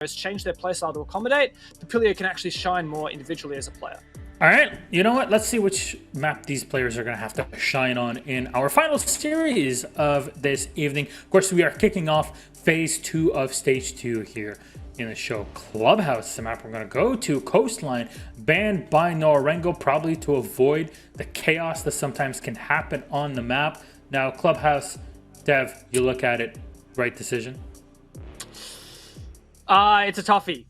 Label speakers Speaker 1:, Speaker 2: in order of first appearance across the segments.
Speaker 1: has changed their playstyle to accommodate, Papilio can actually shine more individually as a player.
Speaker 2: All right, you know what? Let's see which map these players are going to have to shine on in our final series of this evening. Of course, we are kicking off phase 2 of stage 2 here in the show. Clubhouse, the map we're going to go to. Coastline, banned by Nora-Rengo, probably to avoid the chaos that sometimes can happen on the map. Now, Clubhouse, Dev, you look at it, right decision?
Speaker 1: It's a toughie.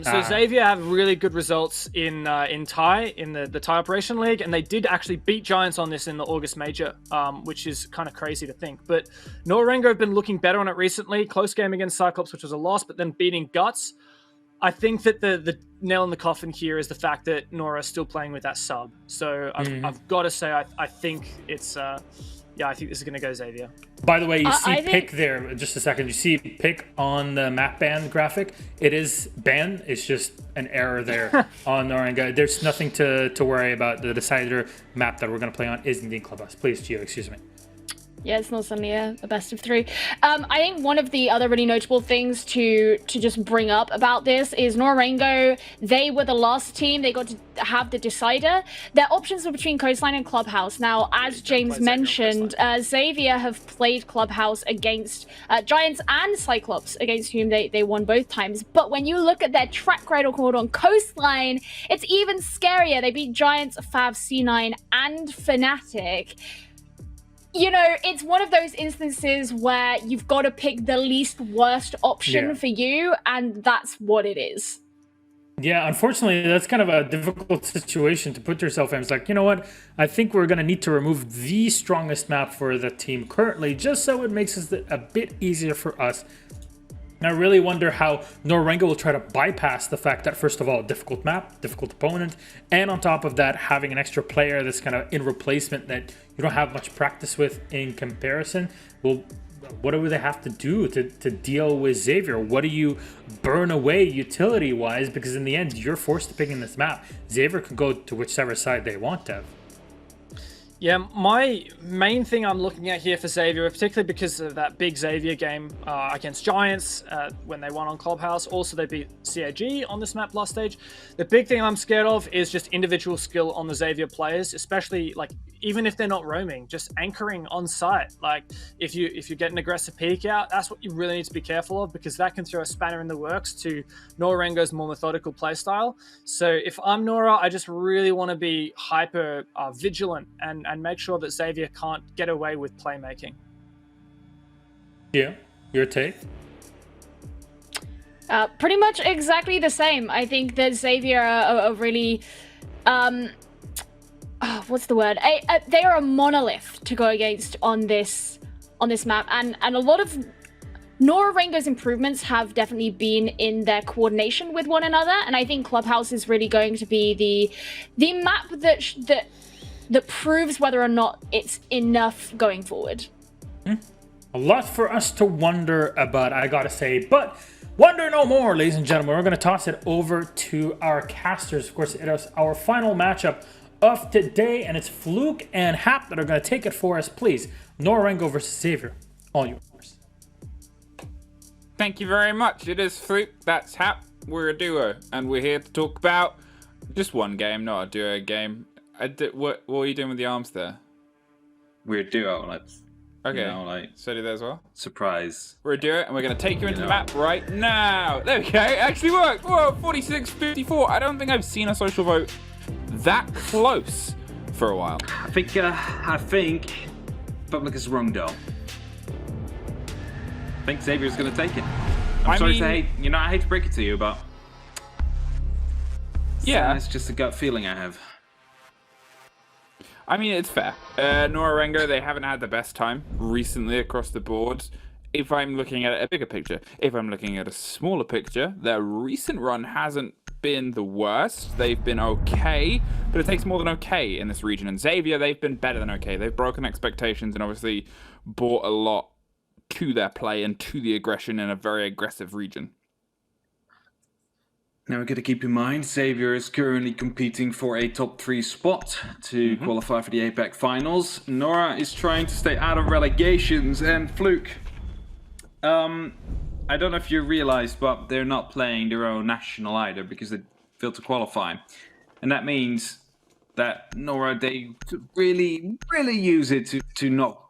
Speaker 1: So Xavier have really good results in Thai, in the Thai Operation League, and they did actually beat Giants on this in the August Major, which is kind of crazy to think. But Nora-Rengo have been looking better on it recently. Close game against Cyclops, which was a loss, but then beating Guts. I think that the nail in the coffin here is the fact that Nora is still playing with that sub. So I've got to say, I think it's... yeah, I think this is going to go Xavier.
Speaker 2: By the way, you see pick there, just a second. You see pick on the map ban graphic. It is banned. It's just an error there on Nora-Rengo. There's nothing to worry about. The decider map that we're going to play on is indeed Clubhouse. Please, Gio, excuse me.
Speaker 3: Yeah, it's not suddenly a best of 3. I think one of the other really notable things to just bring up about this is Nora-Rengo, they were the last team. They got to have the decider. Their options were between Coastline and Clubhouse. Now, as James mentioned, Xavier have played Clubhouse against Giants and Cyclops, against whom they won both times. But when you look at their track record on Coastline, it's even scarier. They beat Giants, Fav, C9, and Fnatic. You know, it's one of those instances where you've got to pick the least worst option for you, and that's what it is.
Speaker 2: Yeah, unfortunately, that's kind of a difficult situation to put yourself in. It's like, you know what? I think we're going to need to remove the strongest map for the team currently, just so it makes it a bit easier for us. And I really wonder how Nora-Rengo will try to bypass the fact that, first of all, difficult map, difficult opponent, and on top of that, having an extra player that's kind of in replacement that you don't have much practice with in comparison. Well, what do they have to do to deal with Xavier? What do you burn away utility-wise? Because in the end, you're forced to pick in this map. Xavier can go to whichever side they want to.
Speaker 1: Yeah, my main thing I'm looking at here for Xavier, particularly because of that big Xavier game against Giants when they won on Clubhouse. Also, they beat CAG on this map last stage. The big thing I'm scared of is just individual skill on the Xavier players, especially like even if they're not roaming, just anchoring on site. Like if you get an aggressive peek out, that's what you really need to be careful of, because that can throw a spanner in the works to Nora-Rengo's more methodical playstyle. So if I'm Nora, I just really want to be hyper vigilant and make sure that Xavier can't get away with playmaking.
Speaker 2: Yeah, your take?
Speaker 3: Pretty much exactly the same. I think that Xavier are really... what's the word? They are a monolith to go against on this map, and a lot of Nora-Rengo's improvements have definitely been in their coordination with one another, and I think Clubhouse is really going to be the map that proves whether or not it's enough going forward.
Speaker 2: A lot for us to wonder about, I gotta say, but wonder no more, ladies and gentlemen. We're gonna toss it over to our casters. Of course, it is our final matchup of today, and it's Fluke and Hap that are gonna take it for us. Please, Nora-Rengo versus Xavier, all yours.
Speaker 4: Thank you very much. It is Fluke, that's Hap. We're a duo, and we're here to talk about just one game, not a duo game. What are you doing with the arms there?
Speaker 5: We're a duo, let's...
Speaker 4: Okay,
Speaker 5: you know, like,
Speaker 4: so do that as well?
Speaker 5: surprise.
Speaker 4: We're a duo, and we're going to take you into the map right now. There we go, it actually worked. Whoa, 46-54. I don't think I've seen a social vote that close for a while.
Speaker 5: I think Public is wrong, though. I think Xavier's going to take it. I'm sorry to hate, I hate to break it to you, but...
Speaker 4: yeah.
Speaker 5: It's just a gut feeling I have.
Speaker 4: I mean, it's fair. Nora-Rengo, they haven't had the best time recently across the board. If I'm looking at a bigger picture, if I'm looking at a smaller picture, their recent run hasn't been the worst. They've been okay, but it takes more than okay in this region. And Xavier, they've been better than okay. They've broken expectations and obviously brought a lot to their play and to the aggression in a very aggressive region.
Speaker 5: Now we've got to keep in mind, Xavier is currently competing for a top 3 spot to qualify for the APAC finals. Nora is trying to stay out of relegations, and Fluke. I I don't know if you realized, but they're not playing their own national either because they failed to qualify. And that means that Nora, they could really use it to not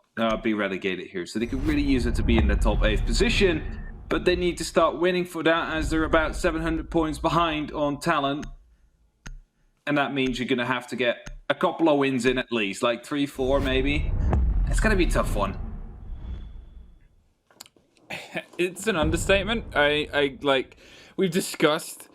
Speaker 5: be relegated here. So they could really use it to be in the top 8th position. But they need to start winning for that, as they're about 700 points behind on talent. And that means you're going to have to get a couple of wins in at least, like 3, 4 maybe. It's going to be a tough one.
Speaker 4: It's an understatement. I like, we've discussed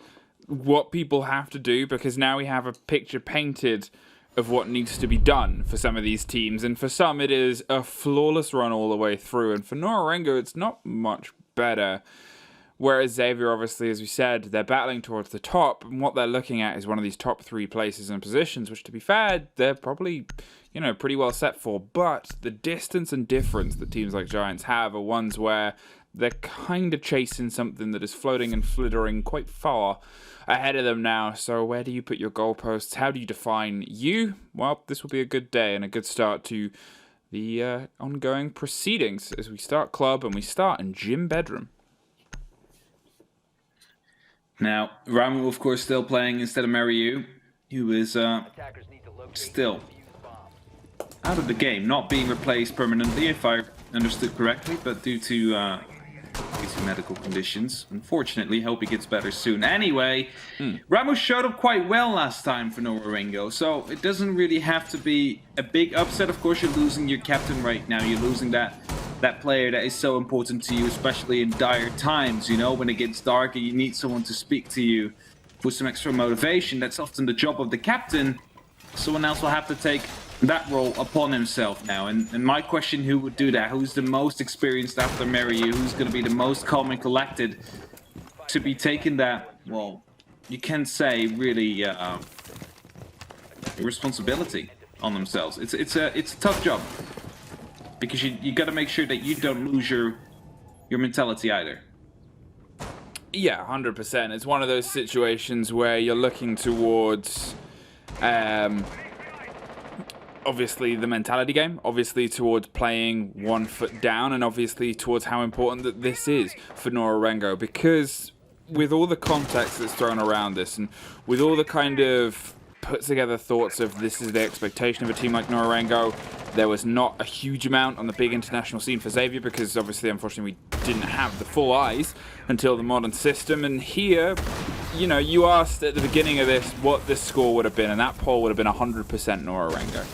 Speaker 4: what people have to do because now we have a picture painted of what needs to be done for some of these teams. And for some, it is a flawless run all the way through. And for Nora-Rengo, it's not much better. Whereas Xavier, obviously, as we said, they're battling towards the top, and what they're looking at is one of these top 3 places and positions, which, to be fair, they're probably, you know, pretty well set for. But the distance and difference that teams like Giants have are ones where they're kind of chasing something that is floating and flittering quite far ahead of them now. So where do you put your goalposts? How do you define you? Well, this will be a good day and a good start to the ongoing proceedings as we start club and we start in gym bedroom.
Speaker 5: Now, Ramu, of course, still playing instead of Mariu, who is still out of the game, not being replaced permanently, if I understood correctly, but due to medical conditions. Unfortunately, hope he gets better soon. Anyway, Ramu showed up quite well last time for Nora-Rengo, so it doesn't really have to be a big upset. Of course, you're losing your captain right now. You're losing that player that is so important to you, especially in dire times, you know, when it gets dark and you need someone to speak to you with some extra motivation. That's often the job of the captain. Someone else will have to take that role upon himself now. And my question, who would do that? Who's the most experienced after Mariu? Who's going to be the most calm and collected to be taking that, well, you can say really responsibility on themselves. It's a tough job. Because you got to make sure that you don't lose your mentality either.
Speaker 4: Yeah, 100%. It's one of those situations where you're looking towards, obviously, the mentality game. Obviously, towards playing one foot down. And obviously, towards how important that this is for Nora-Rengo. Because with all the context that's thrown around this, and with all the kind of put together thoughts of this is the expectation of a team like Nora-Rengo, there was not a huge amount on the big international scene for Xavier because obviously, unfortunately, we didn't have the full eyes until the modern system. And here, you know, you asked at the beginning of this what this score would have been, and that poll would have been 100% Nora-Rengo.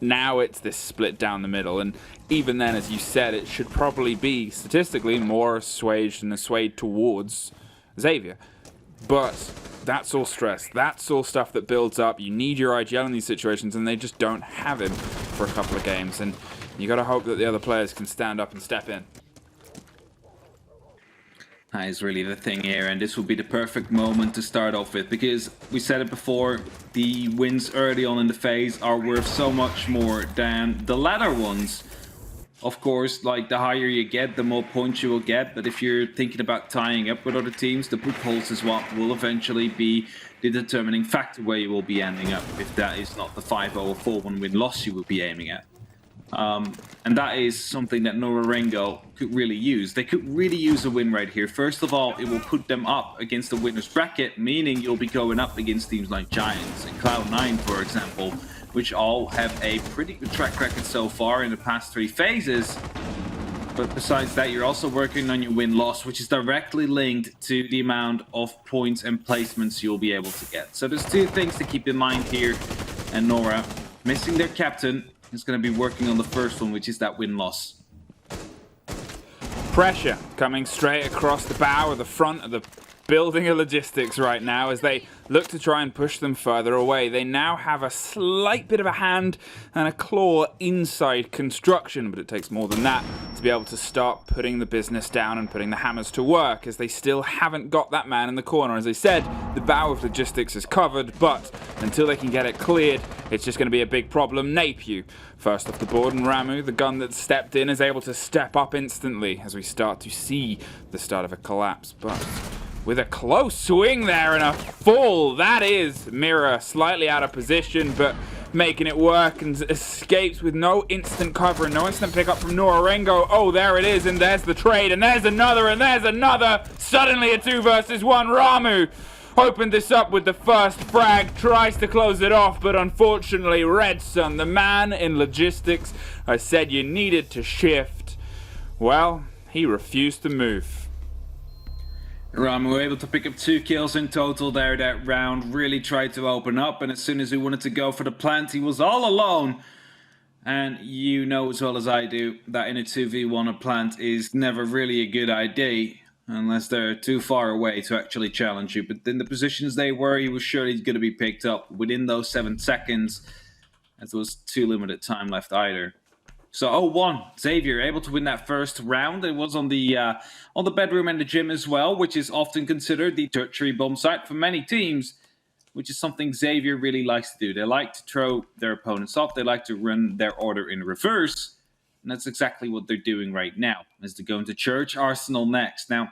Speaker 4: Now it's this split down the middle, and even then, as you said, it should probably be statistically more swayed towards Xavier. But that's all stress. That's all stuff that builds up. You need your IGL in these situations, and they just don't have him for a couple of games. And you got to hope that the other players can stand up and step in.
Speaker 5: That is really the thing here, and this will be the perfect moment to start off with, because we said it before, the wins early on in the phase are worth so much more than the latter ones. Of course, like, the higher you get, the more points you will get, but if you're thinking about tying up with other teams, the book holds is what will eventually be the determining factor where you will be ending up, if that is not the 5-0 or 4-1 win-loss you will be aiming at. And that is something that Nora-Rengo could really use. They could really use a win right here. First of all, it will put them up against the winner's bracket, meaning you'll be going up against teams like Giants and Cloud9, for example, which all have a pretty good track record so far in the past 3 phases. But besides that, you're also working on your win-loss, which is directly linked to the amount of points and placements you'll be able to get. So there's 2 things to keep in mind here. And Nora, missing their captain, is going to be working on the first one, which is that win-loss.
Speaker 4: Pressure coming straight across the bow of the front of the building of logistics right now as they look to try and push them further away. They now have a slight bit of a hand and a claw inside construction, but it takes more than that to be able to start putting the business down and putting the hammers to work, as they still haven't got that man in the corner. As I said, the bow of logistics is covered, but until they can get it cleared, it's just going to be a big problem. Napiu first off the board, and Ramu, the gun that stepped in, is able to step up instantly as we start to see the start of a collapse. But with a close swing there and a fall, that is Mira slightly out of position, but making it work and escapes with no instant cover and no instant pickup from Nora-Rengo. Oh, there it is, and there's the trade, and there's another, and there's another. Suddenly a 2 versus 1. Ramu opened this up with the first frag, tries to close it off, but unfortunately Redson, the man in logistics, I said you needed to shift. Well, he refused to move.
Speaker 5: Ramu were able to pick up 2 kills in total there that round, really tried to open up, and as soon as he wanted to go for the plant, he was all alone. And you know as well as I do that in a 2v1 a plant is never really a good idea unless they're too far away to actually challenge you. But in the positions they were, he was surely going to be picked up within those 7 seconds, as there was too limited time left either. So 0-1, Xavier able to win that first round. It was on the bedroom and the gym as well, which is often considered the tertiary bomb site for many teams, which is something Xavier really likes to do. They like to throw their opponents off. They like to run their order in reverse, and that's exactly what they're doing right now, as they're going to Church Arsenal next. Now,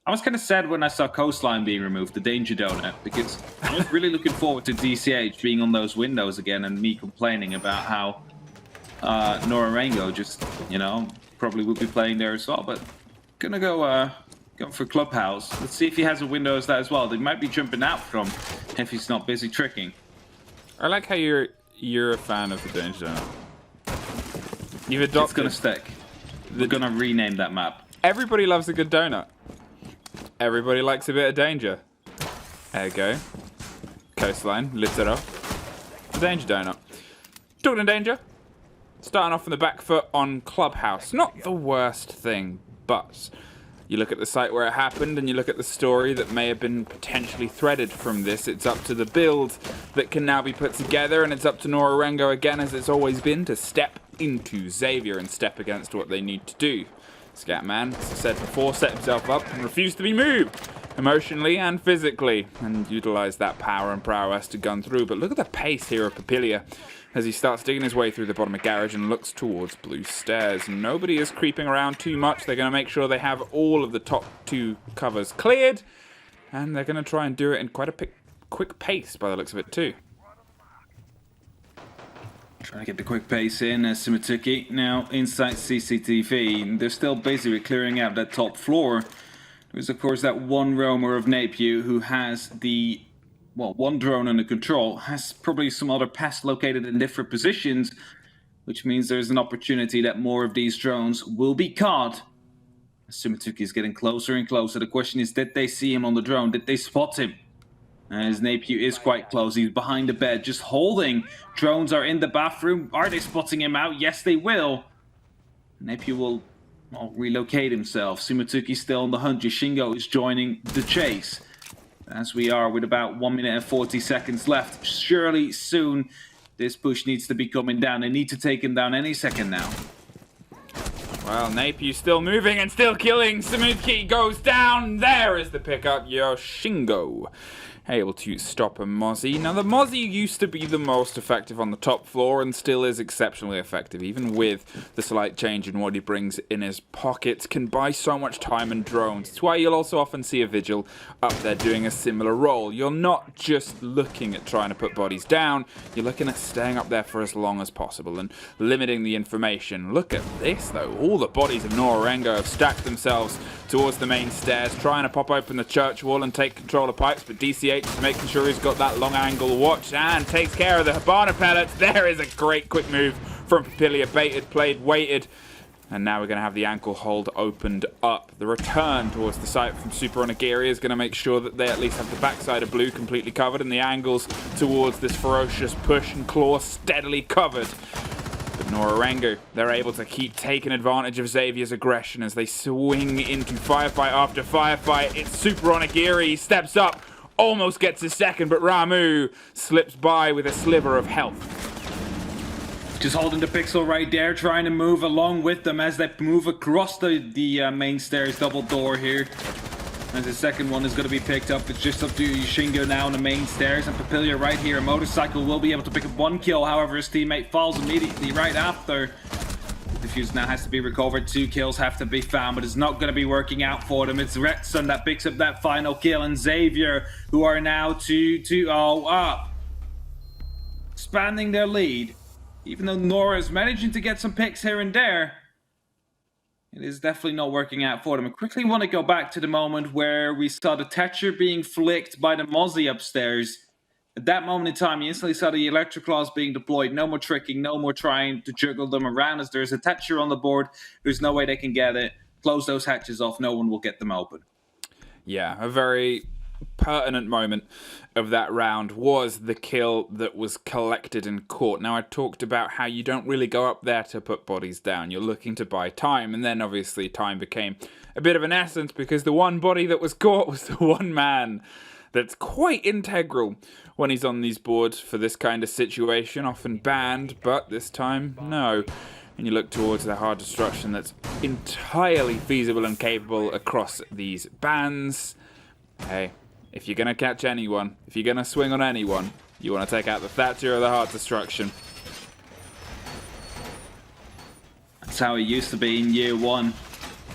Speaker 5: I was kind of sad when I saw Coastline being removed, the Danger Donut, because I was really looking forward to DCH being on those windows again and me complaining about how Nora-Rengo just, probably will be playing there as well. But gonna go for Clubhouse. Let's see if he has a window as that as well. They might be jumping out from if he's not busy tricking.
Speaker 4: I like how you're a fan of the Danger Donut. You've adopted.
Speaker 5: It's gonna stick. We're gonna rename that map.
Speaker 4: Everybody loves a good donut. Everybody likes a bit of danger. There you go. Coastline, lifts it up. The Danger Donut. Talking of danger. Starting off on the back foot on Clubhouse. Not the worst thing, but you look at the site where it happened and you look at the story that may have been potentially threaded from this. It's up to the build that can now be put together, and it's up to Nora-Rengo again, as it's always been, to step into Xavier and step against what they need to do. Scatman, as I said before, set himself up and refused to be moved, emotionally and physically, and utilise that power and prowess to gun through. But look at the pace here of Papilia as he starts digging his way through the bottom of garage and looks towards blue stairs. Nobody is creeping around too much. They're going to make sure they have all of the top 2 covers cleared, and they're going to try and do it in quite a quick pace by the looks of it too.
Speaker 5: Trying to get the quick pace in as Simatuki now inside CCTV. They're still busy with clearing out that top floor. There's of course that one roamer of Napier who has the one drone under control, has probably some other pests located in different positions, which means there's an opportunity that more of these drones will be caught. Simatuki is getting closer and closer. The question is, did they see him on the drone? Did they spot him? As Napier is quite close. He's behind the bed, just holding. Drones are in the bathroom. Are they spotting him out? Yes, they will. Napier will relocate himself. Simatuki still on the hunt. Yoshingo is joining the chase. As we are with about 1 minute and 40 seconds left. Surely soon this push needs to be coming down. They need to take him down any second now.
Speaker 4: Well, Napier's still moving and still killing. Simatuki goes down. There is the pickup. Yoshingo able to stop a Mozzie. Now, the Mozzie used to be the most effective on the top floor and still is exceptionally effective, even with the slight change in what he brings in his pockets. Can buy so much time and drones. It's why you'll also often see a Vigil up there doing a similar role. You're not just looking at trying to put bodies down, you're looking at staying up there for as long as possible and limiting the information. Look at this, though. All the bodies of Nora-Rengo have stacked themselves towards the main stairs, trying to pop open the church wall and take control of pipes, but DCH is making sure he's got that long angle watch and takes care of the Habana pellets. There is a great quick move from Papilia. Baited, played, waited, and now we're going to have the ankle hold opened up. The return towards the site from Super Onigiri is going to make sure that they at least have the backside of blue completely covered and the angles towards this ferocious push and claw steadily covered. But Nora-Rengo, they're able to keep taking advantage of Xavier's aggression as they swing into firefight after firefight. It's Super Onigiri. He steps up, almost gets his second, but Ramu slips by with a sliver of health.
Speaker 5: Just holding the pixel right there, trying to move along with them as they move across the main stairs double door here. And the second one is going to be picked up. It's just up to Yoshingo now on the main stairs. And Papilia right here. A motorcycle will be able to pick up 1 kill. However, his teammate falls immediately right after. The fuse now has to be recovered. 2 kills have to be found, but it's not going to be working out for them. It's Redson that picks up that final kill. And Xavier, who are now 2-0 up. expanding their lead. Even though Nora is managing to get some picks here and there, it is definitely not working out for them. I quickly want to go back to the moment where we saw the Thatcher being flicked by the Mozzie upstairs. At that moment in time, you instantly saw the Electric Claws being deployed. No more tricking, no more trying to juggle them around. As there's a Thatcher on the board, there's no way they can get it. Close those hatches off, no one will get them open.
Speaker 4: Yeah, a very pertinent moment of that round was the kill that was collected and caught. Now, I talked about how you don't really go up there to put bodies down. You're looking to buy time, and then obviously time became a bit of an essence because the one body that was caught was the one man that's quite integral when he's on these boards for this kind of situation. Often banned, but this time, no. And you look towards the hard destruction that's entirely feasible and capable across these bans. Hey, if you're going to catch anyone, if you're going to swing on anyone, you want to take out the Thatcher or the hard destruction.
Speaker 5: That's how it used to be in year one.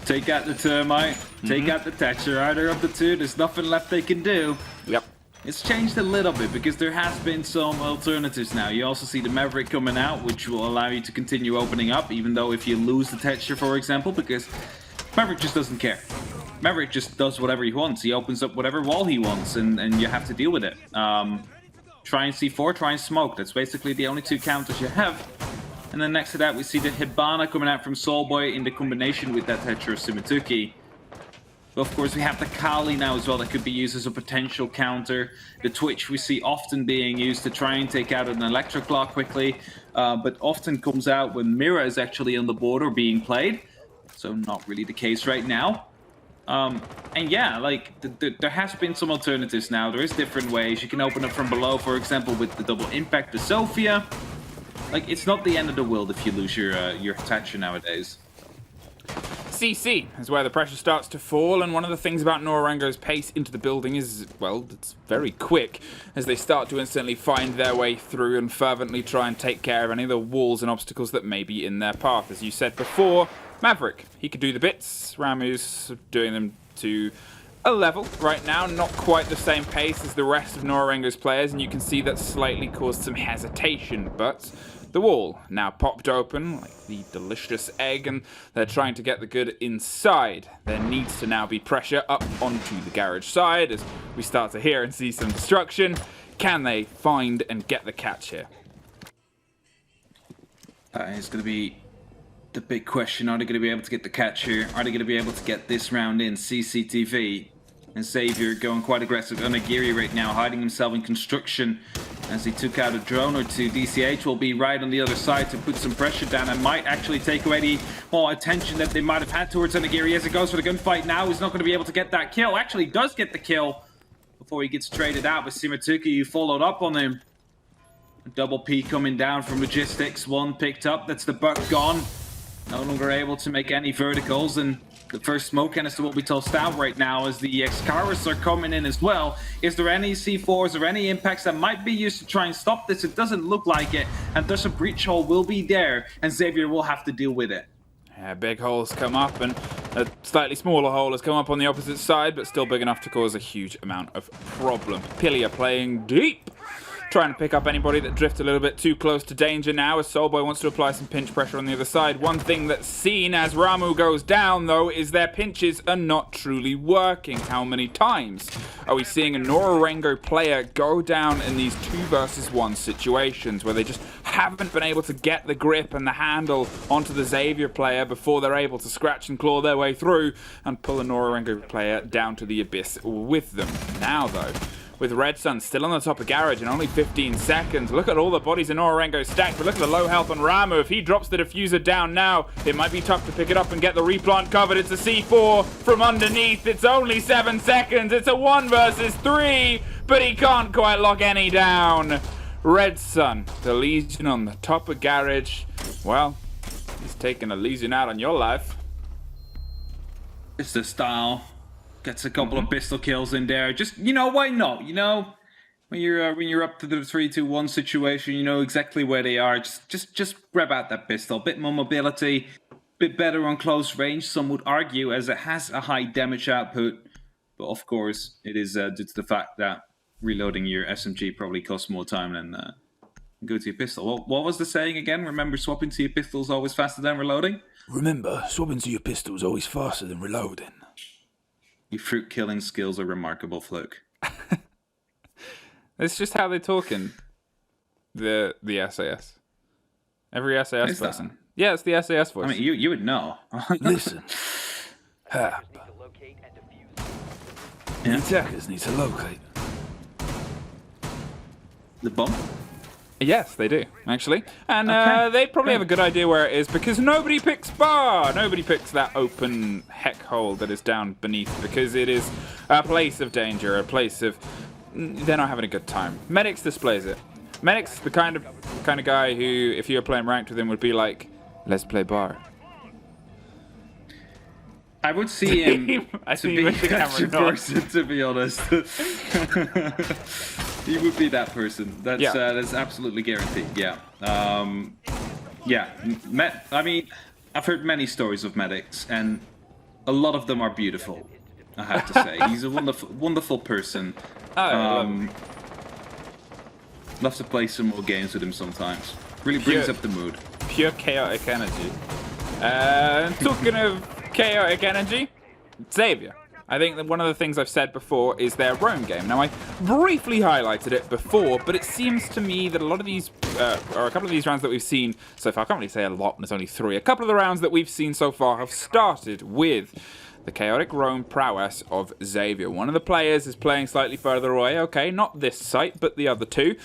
Speaker 5: Take out the Termite, take out the Thatcher. Either of the two, there's nothing left they can do.
Speaker 4: Yep.
Speaker 5: It's changed a little bit because there has been some alternatives now. You also see the Maverick coming out, which will allow you to continue opening up, even though if you lose the Thatcher, for example, because Maverick just doesn't care. Maverick just does whatever he wants. He opens up whatever wall he wants, and you have to deal with it. Try and C4, try and smoke. That's basically the only two counters you have. And then next to that, we see the Hibana coming out from Soulboy in the combination with that Thatcher of Simituki. But of course, we have the Kali now as well that could be used as a potential counter. The Twitch we see often being used to try and take out an Electric Claw quickly, but often comes out when Mira is actually on the board or being played. So not really the case right now. And yeah, like, there has been some alternatives now. There is different ways. You can open up from below, for example, with the double impact to Sophia. Like, it's not the end of the world if you lose your Thatcher nowadays.
Speaker 4: CC is where the pressure starts to fall, and one of the things about Nora-Rengo's pace into the building is, well, it's very quick, as they start to instantly find their way through and fervently try and take care of any of the walls and obstacles that may be in their path. As you said before, Maverick, he could do the bits. Ramu's doing them to a level right now, not quite the same pace as the rest of Nora-Rengo's players, and you can see that slightly caused some hesitation, but the wall now popped open like the delicious egg, and they're trying to get the good inside. There needs to now be pressure up onto the garage side as we start to hear and see some destruction. Can they find and get the catch here?
Speaker 5: That is going to be the big question. Are they going to be able to get the catch here? Are they going to be able to get this round in? CCTV and Xavier going quite aggressive. Onigiri right now hiding himself in construction as he took out a drone or two. DCH will be right on the other side to put some pressure down and might actually take away the attention that they might have had towards Onigiri. As it goes for the gunfight now, he's not going to be able to get that kill. Actually does get the kill before he gets traded out with Simituki, who followed up on him. A double P coming down from Logistics. One picked up. That's the buck gone. No longer able to make any verticals, and the first smoke canister will be tossed out right now as the Excaris are coming in as well. Is there any C4s or any impacts that might be used to try and stop this? It doesn't look like it, and thus a breach hole will be there, and Xavier will have to deal with it.
Speaker 4: Yeah, big holes come up, and a slightly smaller hole has come up on the opposite side, but still big enough to cause a huge amount of problem. Pilia playing deep, trying to pick up anybody that drifts a little bit too close to danger now, as Soulboy wants to apply some pinch pressure on the other side. One thing that's seen as Ramu goes down, though, is their pinches are not truly working. How many times are we seeing a Nora-Rengo player go down in these 2 versus 1 situations where they just haven't been able to get the grip and the handle onto the Xavier player before they're able to scratch and claw their way through and pull a Nora-Rengo player down to the abyss with them? Now, though, with Red Sun still on the top of garage in only 15 seconds. Look at all the bodies in Nora-Rengo stacked, but look at the low health on Ramu. If he drops the diffuser down now, it might be tough to pick it up and get the replant covered. It's a C4 from underneath. It's only 7 seconds. It's a 1 versus 3, but he can't quite lock any down. Red Sun, the Legion on the top of garage. Well, he's taking a Legion out on your life.
Speaker 5: It's the style. Gets a couple of pistol kills in there. Just, you know, why not? You know, when you're up to the 3-2-1 situation, you know exactly where they are. Just grab out that pistol. Bit more mobility, bit better on close range. Some would argue, as it has a high damage output. But of course, it is due to the fact that reloading your SMG probably costs more time than Go to your pistol. What was the saying again? Remember, swapping to your pistol is always faster than reloading?
Speaker 6: Remember, swapping to your pistol is always faster than reloading.
Speaker 5: Your fruit killing skills are remarkable, Fluke.
Speaker 4: It's just how they talk in the SAS. Every SAS
Speaker 5: Is that?
Speaker 4: person. Yeah, it's the SAS voice.
Speaker 5: I mean, you would know.
Speaker 6: Listen. Hap. The attackers need to locate.
Speaker 5: The bomb?
Speaker 4: Yes, they do, actually. And
Speaker 5: Okay.
Speaker 4: they probably have a good idea where it is because nobody picks bar. Nobody picks that open heck hole that is down beneath because it is a place of danger, a place of... They're not having a good time. Medics displays it. Medics, the kind of guy who, if you were playing ranked with him, would be like, let's play bar.
Speaker 5: I would see him
Speaker 4: I
Speaker 5: to
Speaker 4: see
Speaker 5: be
Speaker 4: you with the
Speaker 5: such a
Speaker 4: camera nod.
Speaker 5: person, to be honest. He would be that person. That's absolutely guaranteed. Yeah. I mean, I've heard many stories of medics, and a lot of them are beautiful. I have to say, he's a wonderful person. Love to play some more games with him sometimes. Really brings up the mood.
Speaker 4: Pure chaotic energy. Talking of chaotic energy, Xavier. I think that one of the things I've said before is their roam game. Now, I briefly highlighted it before, but it seems to me that a lot of these, or a couple of these rounds that we've seen so far, I can't really say a lot, there's only 3. A couple of the rounds that we've seen so far have started with the chaotic roam prowess of Xavier. One of the players is playing slightly further away. Okay, not this site, but the other 2.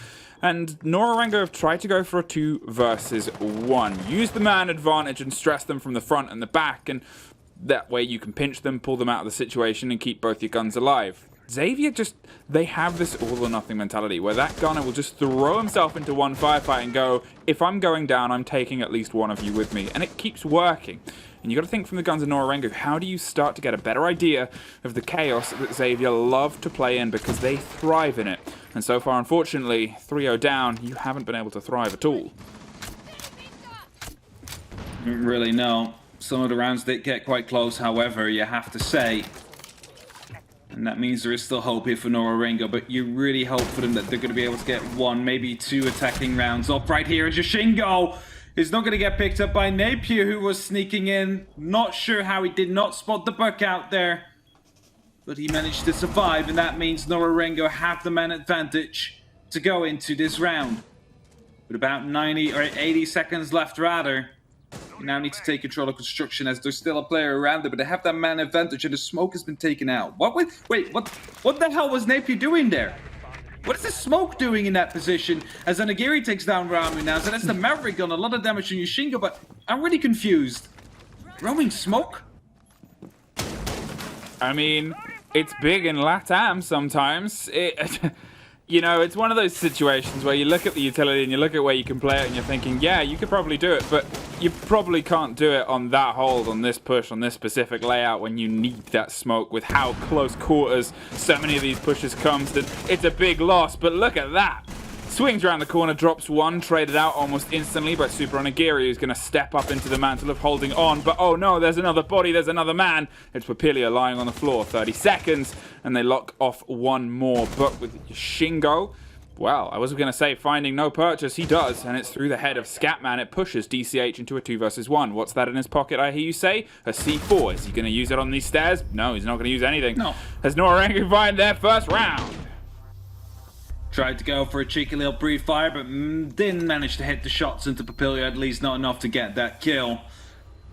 Speaker 4: And Nora-Rengo have tried to go for a 2 versus 1. Use the man advantage and stress them from the front and the back, and that way you can pinch them, pull them out of the situation, and keep both your guns alive. Xavier they have this all or nothing mentality where that gunner will just throw himself into one firefight and go, if I'm going down, I'm taking at least one of you with me. And it keeps working. And you got to think from the guns of Nora-Rengo, how do you start to get a better idea of the chaos that Xavier love to play in because they thrive in it. And so far, unfortunately, 3-0 down, you haven't been able to thrive at all.
Speaker 5: Really, no. Some of the rounds did get quite close, however, you have to say. And that means there is still hope here for Nora-Rengo, but you really hope for them that they're going to be able to get 1, maybe 2 attacking rounds up right here. And Jashingo is not going to get picked up by Napier, who was sneaking in. Not sure how he did not spot the buck out there. But he managed to survive, and that means Nora-Rengo have the man advantage to go into this round. With about 90 or 80 seconds left, rather. You now need to take control of construction as there's still a player around there, but they have that man advantage and the smoke has been taken out. Wait, what the hell was Napier doing there? What is the smoke doing in that position as Anagiri takes down Ramu now? So that's the Maverick gun, a lot of damage on Yushingo, but I'm really confused. Roaming smoke?
Speaker 4: I mean, it's big in LATAM sometimes. You know, it's one of those situations where you look at the utility and you look at where you can play it and you're thinking, yeah, you could probably do it, but you probably can't do it on that hold, on this push, on this specific layout when you need that smoke with how close quarters so many of these pushes comes. That it's a big loss, but look at that. Swings around the corner, drops 1, traded out almost instantly by Super Onigiri, who's going to step up into the mantle of holding on. But oh no, there's another body, there's another man. It's Papilia lying on the floor. 30 seconds, and they lock off 1 more. But with Shingo, well, I was going to say finding no purchase, he does, and it's through the head of Scatman. It pushes DCH into a 2 versus 1. What's that in his pocket, I hear you say? A C4. Is he going to use it on these stairs? No, he's not going to use anything.
Speaker 5: No.
Speaker 4: Has Nora-Rengo find their first round?
Speaker 5: Tried to go for a cheeky little brief fire, but didn't manage to hit the shots into Papilia, at least not enough to get that kill.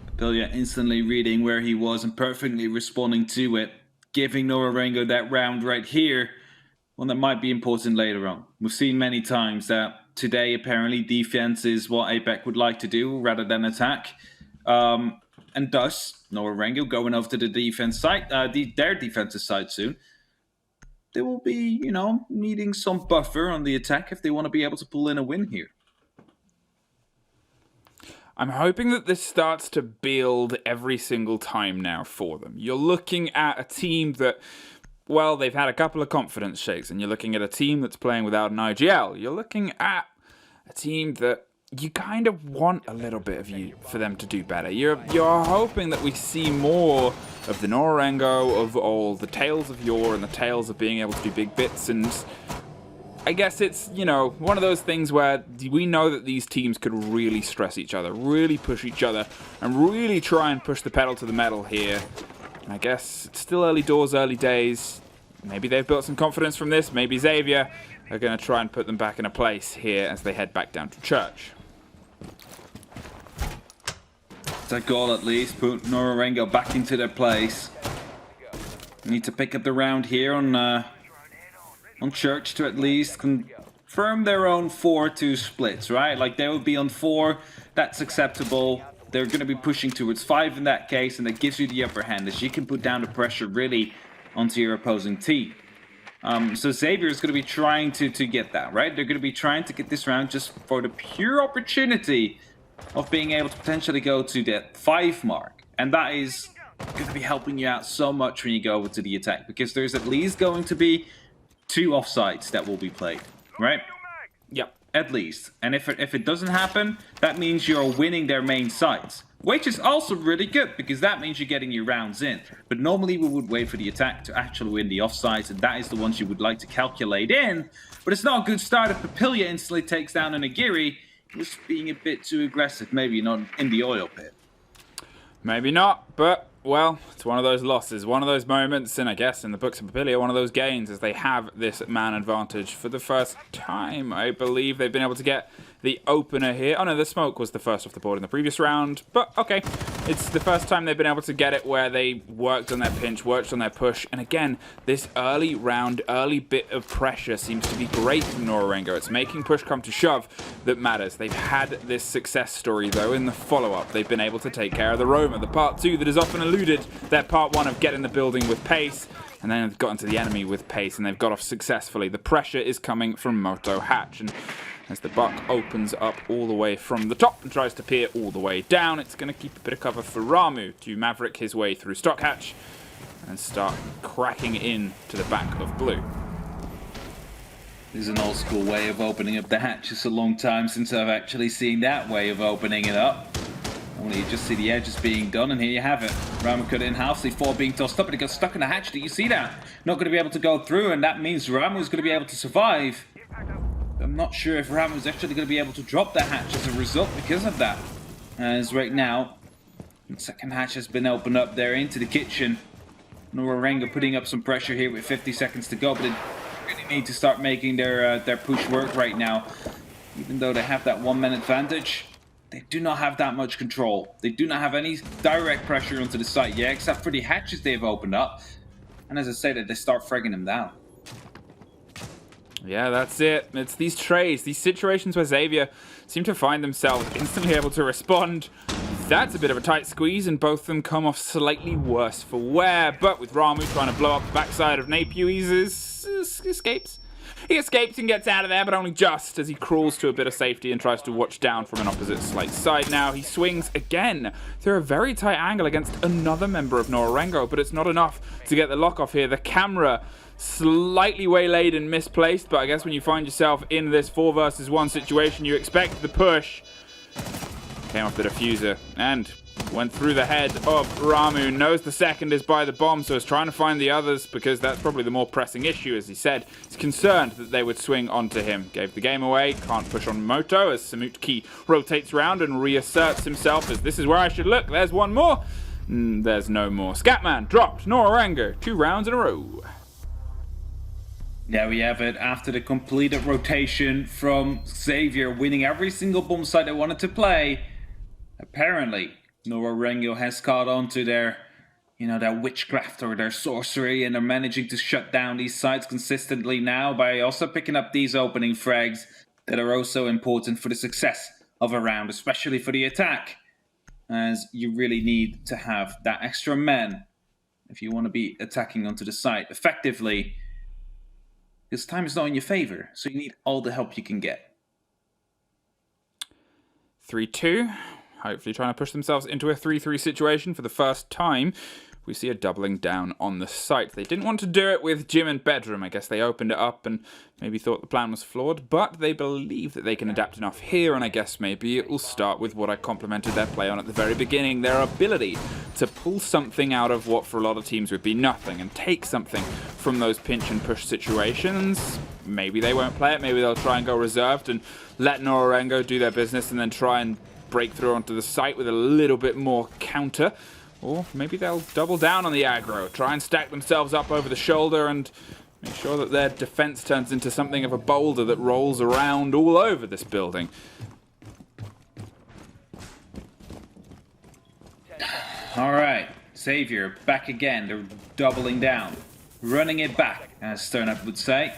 Speaker 5: Papilia instantly reading where he was and perfectly responding to it, giving Nora-Rengo that round right here, one that might be important later on. We've seen many times that today apparently defense is what APAC would like to do rather than attack. And thus, Nora-Rengo going over to the defense side, their defensive side soon. They will be, you know, needing some buffer on the attack if they want to be able to pull in a win here.
Speaker 4: I'm hoping that this starts to build every single time now for them. You're looking at a team that, well, they've had a couple of confidence shakes, and you're looking at a team that's playing without an IGL. You're looking at a team that you kind of want a little bit of you for them to do better. You're hoping that we see more of the Nora-Rengo of old, the tales of yore and the tales of being able to do big bits, and I guess it's, you know, one of those things where we know that these teams could really stress each other, really push each other, and really try and push the pedal to the metal here. And I guess it's still early doors, early days. Maybe they've built some confidence from this. Maybe Xavier are going to try and put them back in a place here as they head back down to church.
Speaker 5: It's a goal at least. Put Nora-Rengo back into their place. Need to pick up the round here on church to at least confirm their own 4-2 splits, right? Like they would be on 4, that's acceptable. They're going to be pushing towards 5 in that case, and that gives you the upper hand as you can put down the pressure really onto your opposing team. So Xavier is going to be trying to get that, right? They're going to be trying to get this round just for the pure opportunity of being able to potentially go to that 5 mark. And that is going to be helping you out so much when you go over to the attack, because there's at least going to be 2 offsides that will be played, right?
Speaker 4: Yep.
Speaker 5: At least. And if it doesn't happen, that means you're winning their main sides, which is also really good, because that means you're getting your rounds in. But normally we would wait for the attack to actually win the offsides, and that is the ones you would like to calculate in. But it's not a good start if Papillia instantly takes down an Agiri. Just being a bit too aggressive, maybe not in the oil pit.
Speaker 4: Maybe not, but, well, it's one of those losses, one of those moments, and I guess in the books of Papillia, one of those gains, as they have this man advantage for the first time. I believe they've been able to get the opener here. Oh no, the smoke was the first off the board in the previous round, but okay. It's the first time they've been able to get it where they worked on their pinch, worked on their push, and again, this early round, early bit of pressure seems to be great from Nora-Rengo. It's making push come to shove that matters. They've had this success story, though, in the follow-up. They've been able to take care of the Roma, the part 2 that is often eluded, their part 1 of getting the building with pace, and then they've gotten to the enemy with pace, and they've got off successfully. The pressure is coming from Moto Hatch, and as the buck opens up all the way from the top and tries to peer all the way down, it's going to keep a bit of cover for Ramu to maverick his way through Stock Hatch and start cracking in to the back of blue.
Speaker 5: This is an old school way of opening up the hatch. It's a long time since I've actually seen that way of opening it up. Only you just see the edges being done, and here you have it. Ramu cut in half, C4 being tossed up, and it got stuck in the hatch. Do you see that? Not going to be able to go through, and that means Ramu's going to be able to survive. I'm not sure if Ramu's actually going to be able to drop that hatch as a result because of that. As right now, the second hatch has been opened up there into the kitchen. Nora-Rengo putting up some pressure here with 50 seconds to go, but they really need to start making their push work right now. Even though they have that 1-man advantage, they do not have that much control. They do not have any direct pressure onto the site yet, except for the hatches they've opened up. And as I said, they start fragging them down.
Speaker 4: Yeah, that's it. It's these trays, these situations where Xavier seem to find themselves instantly able to respond. That's a bit of a tight squeeze, and both of them come off slightly worse for wear. But with Ramu trying to blow up the backside of Napier, he escapes. He escapes and gets out of there, but only just as he crawls to a bit of safety and tries to watch down from an opposite slight side. Now he swings again through a very tight angle against another member of Nora-Rengo, but it's not enough to get the lock off here. The camera slightly waylaid and misplaced, but I guess when you find yourself in this 4 versus 1 situation, you expect the push. Came off the diffuser and went through the head of Ramu. Knows the second is by the bomb, so is trying to find the others because that's probably the more pressing issue, as he said. He's concerned that they would swing onto him. Gave the game away. Can't push on Moto as Samutki rotates around and reasserts himself as this is where I should look. There's one more. There's no more. Scatman dropped Nora-Rengo 2 rounds in a row.
Speaker 5: There we have it. After the completed rotation from Xavier, winning every single bomb site they wanted to play, apparently Nora-Rengo has caught on to their, their witchcraft or their sorcery, and they're managing to shut down these sites consistently now by also picking up these opening frags that are also important for the success of a round, especially for the attack, as you really need to have that extra man if you want to be attacking onto the site effectively. Because time is not in your favor, so you need all the help you can get.
Speaker 4: 3-2. Hopefully trying to push themselves into a 3-3 situation for the first time we see a doubling down on the site. They didn't want to do it with gym and bedroom. I guess they opened it up and maybe thought the plan was flawed, but they believe that they can adapt enough here, and I guess maybe it will start with what I complimented their play on at the very beginning, their ability to pull something out of what for a lot of teams would be nothing and take something from those pinch and push situations. Maybe they won't play it, maybe they'll try and go reserved and let Nora-Rengo do their business and then try and break through onto the site with a little bit more counter. Or maybe they'll double down on the aggro, try and stack themselves up over the shoulder and make sure that their defense turns into something of a boulder that rolls around all over this building.
Speaker 5: All right, Xavier back again. They're doubling down, running it back, as Sternup would say,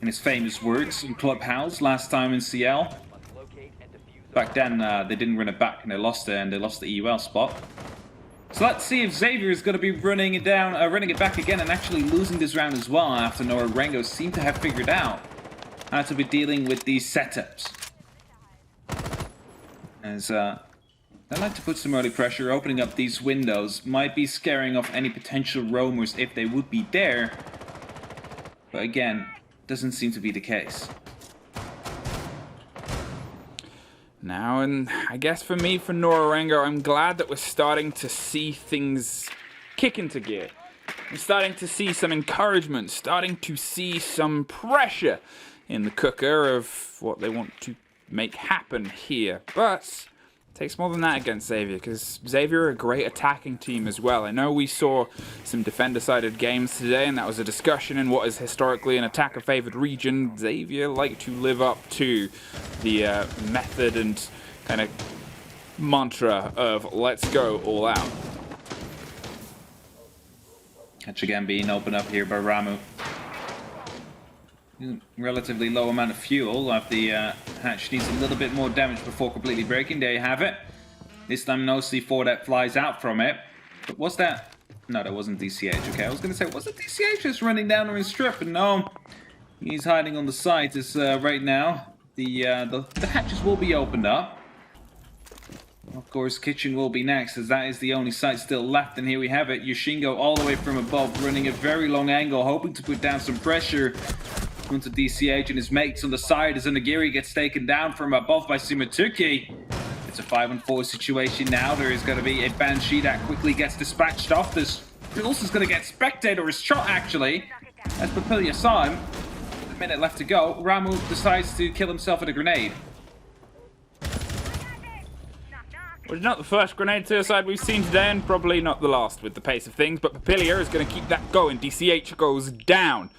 Speaker 5: in his famous words in Clubhouse last time in CL. Back then, they didn't run it back and they lost it, and they lost the EUL spot. So let's see if Xavier is going to be running it back again and actually losing this round as well, after Nora-Rengo seem to have figured out how to be dealing with these setups. As they like to put some early pressure, opening up these windows might be scaring off any potential roamers if they would be there. But again, doesn't seem to be the case.
Speaker 4: Now, and I guess for me, for Nora-Rengo, I'm glad that we're starting to see things kick into gear. We're starting to see some encouragement, starting to see some pressure in the cooker of what they want to make happen here. But it takes more than that against Xavier, because Xavier are a great attacking team as well. I know we saw some defender-sided games today, and that was a discussion in what is historically an attacker-favored region. Xavier like to live up to the method and kind of mantra of let's go all out.
Speaker 5: Catch again being opened up here by Ramu. Relatively low amount of fuel. The hatch needs a little bit more damage before completely breaking. There you have it. This time no C4 that flies out from it. But was that? No, that wasn't DCH. Okay, I was going to say, wasn't DCH just running down on his strip? And no, he's hiding on the site. As right now, the hatches will be opened up. Of course, kitchen will be next, as that is the only site still left. And here we have it. Yoshingo all the way from above, running a very long angle, hoping to put down some pressure onto DCH and his mates on the side as Onigiri gets taken down from above by Sumatuki. It's a 5-on-4 situation now. There is going to be a Banshee that quickly gets dispatched off. This also is going to get spectated, or his shot actually, as Papilia saw him. A minute left to go. Ramu decides to kill himself with a grenade.
Speaker 4: Well, it's not the first grenade suicide we've seen today, and probably not the last with the pace of things, but Papilia is going to keep that going. DCH goes down.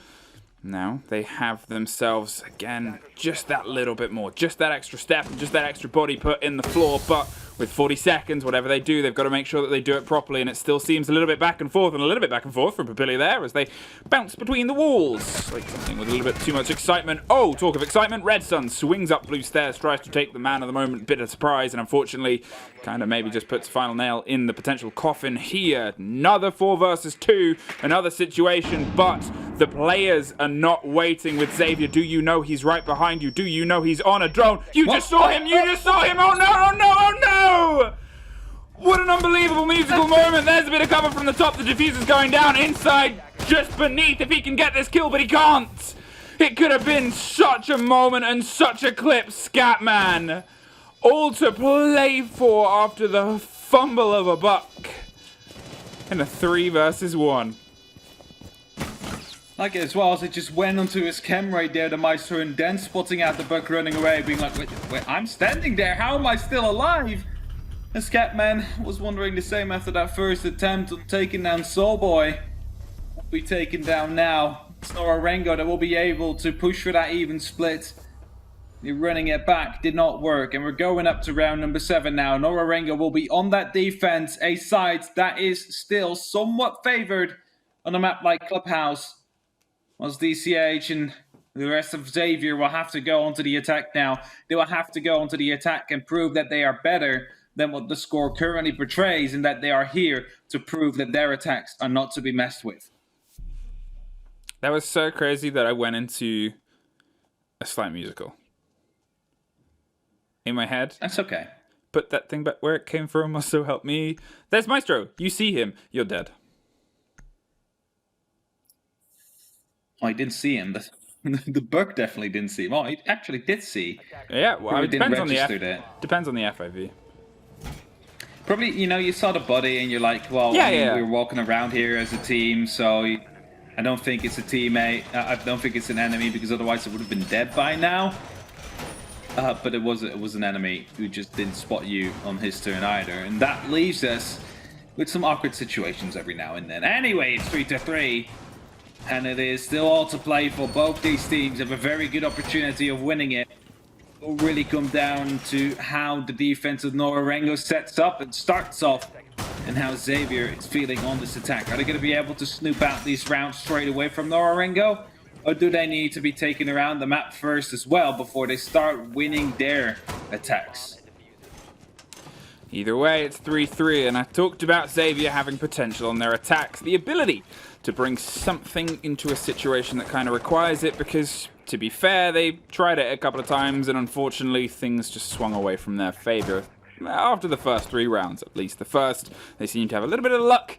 Speaker 4: Now they have themselves, again, just that little bit more, just that extra step, and just that extra body put in the floor, but with 40 seconds, whatever they do, they've got to make sure that they do it properly, and it still seems a little bit back and forth from Papilia there as they bounce between the walls, like something with a little bit too much excitement. Oh, talk of excitement, Red Sun swings up blue stairs, tries to take the man of the moment, bit of surprise, and unfortunately, kind of maybe just puts a final nail in the potential coffin here. Another 4 versus 2, another situation, but the players are not waiting with Xavier. Do you know he's right behind you? Do you know he's on a drone? You just saw him! You just saw him! Oh no! Oh no! Oh no! What an unbelievable musical moment. There's a bit of cover from the top. The diffuser's going down inside, just beneath, if he can get this kill, but he can't. It could have been such a moment and such a clip, Scatman. All to play for after the fumble of a buck. In a 3 versus 1.
Speaker 5: Like it as well as it just went onto his cam right there, the Maestro, and then spotting out the buck running away, being like, wait, I'm standing there, how am I still alive? And Scatman was wondering the same after that first attempt on taking down Soulboy. Will be taken down now. It's Nora-Rengo that will be able to push for that even split. The running it back did not work, and we're going up to round number 7 now. Nora-Rengo will be on that defense, a side that is still somewhat favored on a map like Clubhouse. Whilst DCH and the rest of Xavier will have to go onto the attack now. They will have to go onto the attack and prove that they are better than what the score currently portrays, and that they are here to prove that their attacks are not to be messed with.
Speaker 4: That was so crazy that I went into a slight musical. In my head.
Speaker 5: That's okay.
Speaker 4: put that thing back where it came from, also help me. There's Maestro. You see him. You're dead.
Speaker 5: I didn't see him. The bug definitely didn't see him. Oh, he actually did see.
Speaker 4: Yeah, well, it
Speaker 5: didn't
Speaker 4: depends on the
Speaker 5: register
Speaker 4: depends on the FIV.
Speaker 5: Probably, you saw the body and you're like, well, we're walking around here as a team, so I don't think it's a teammate. I don't think it's an enemy, because otherwise it would have been dead by now. But it was an enemy who just didn't spot you on his turn either, and that leaves us with some awkward situations every now and then. Anyway, it's 3-3, and it is still all to play for. Both these teams have a very good opportunity of winning it. It will really come down to how the defense of Nora-Rengo sets up and starts off, and how Xavier is feeling on this attack. Are they going to be able to snoop out these rounds straight away from Nora-Rengo? Or do they need to be taken around the map first as well before they start winning their attacks?
Speaker 4: Either way, it's 3-3, and I talked about Xavier having potential on their attacks. The ability to bring something into a situation that kind of requires it, because, to be fair, they tried it a couple of times, and unfortunately, things just swung away from their favor. After the first 3 rounds, at least. The first, they seemed to have a little bit of luck.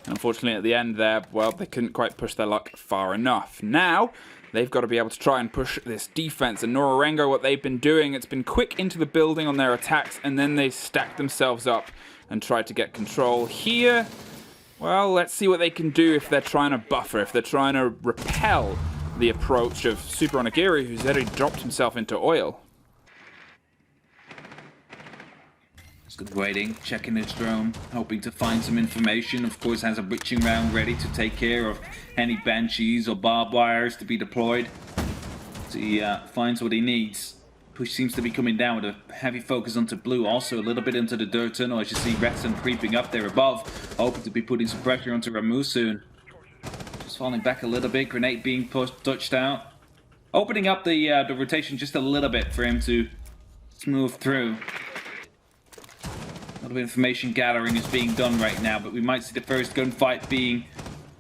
Speaker 4: And unfortunately, at the end there, well, they couldn't quite push their luck far enough. Now, they've got to be able to try and push this defense. And Nora-Rengo, what they've been doing, it's been quick into the building on their attacks, and then they stack themselves up and try to get control. Here, well, let's see what they can do if they're trying to buffer, if they're trying to repel the approach of Super Onigiri, who's already dropped himself into oil.
Speaker 5: Good waiting, checking his drone, hoping to find some information. Of course, has a witching round ready to take care of any banshees or barbed wires to be deployed. So he finds what he needs. Push seems to be coming down with a heavy focus onto blue, also a little bit into the dirt tunnel, as you see Retson creeping up there above, hoping to be putting some pressure onto Ramu soon. Just falling back a little bit, grenade being touched out. Opening up the rotation just a little bit for him to move through. A lot of information gathering is being done right now, but we might see the first gunfight being,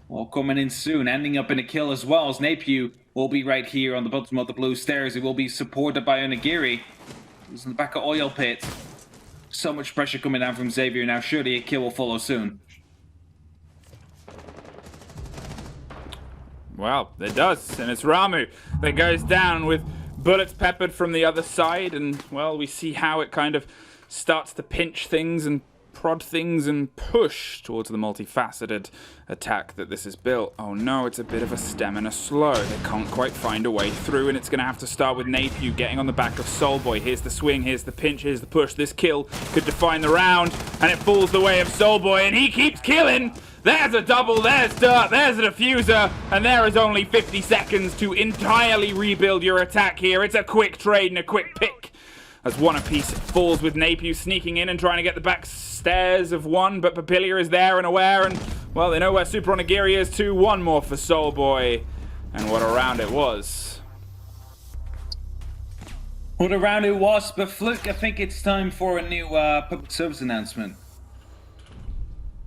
Speaker 5: well, coming in soon, ending up in a kill as well, as Napiu will be right here on the bottom of the blue stairs. He will be supported by Onigiri, who's in the back of oil pit. So much pressure coming down from Xavier now. Surely a kill will follow soon.
Speaker 4: Well, it does, and it's Ramu that goes down with bullets peppered from the other side, and, well, we see how it kind of starts to pinch things and prod things and push towards the multifaceted attack that this is built. Oh no, it's a bit of a stamina slow. They can't quite find a way through, and it's going to have to start with Napiu getting on the back of Soulboy. Here's the swing, here's the pinch, here's the push. This kill could define the round, and it falls the way of Soulboy, and he keeps killing! There's a double, there's dirt, there's a diffuser, and there is only 50 seconds to entirely rebuild your attack here. It's a quick trade and a quick pick, as one apiece falls with Napiu sneaking in and trying to get the back stairs of one, but Papilia is there and aware, and, well, they know where Super Onigiri is too. One more for Soulboy, and what a round it was.
Speaker 5: What a round it was, but Fluke, I think it's time for a new public service announcement.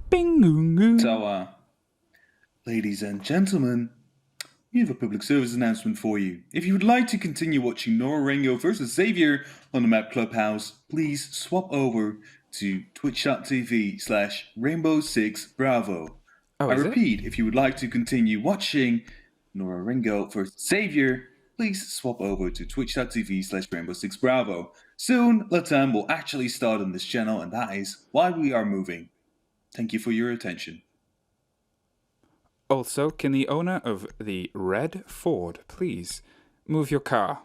Speaker 4: Bing.
Speaker 5: So, ladies and gentlemen, we have a public service announcement for you. If you would like to continue watching Nora-Rengo versus Xavier on the map Clubhouse, please swap over to twitch.tv/Rainbow6Bravo. I repeat, if you would like to continue watching Nora-Rengo versus Xavier, please swap over to twitch.tv/Rainbow6Bravo. Soon, Latam will actually start on this channel, and that is why we are moving. Thank you for your attention.
Speaker 4: Also, can the owner of the red Ford please move your car?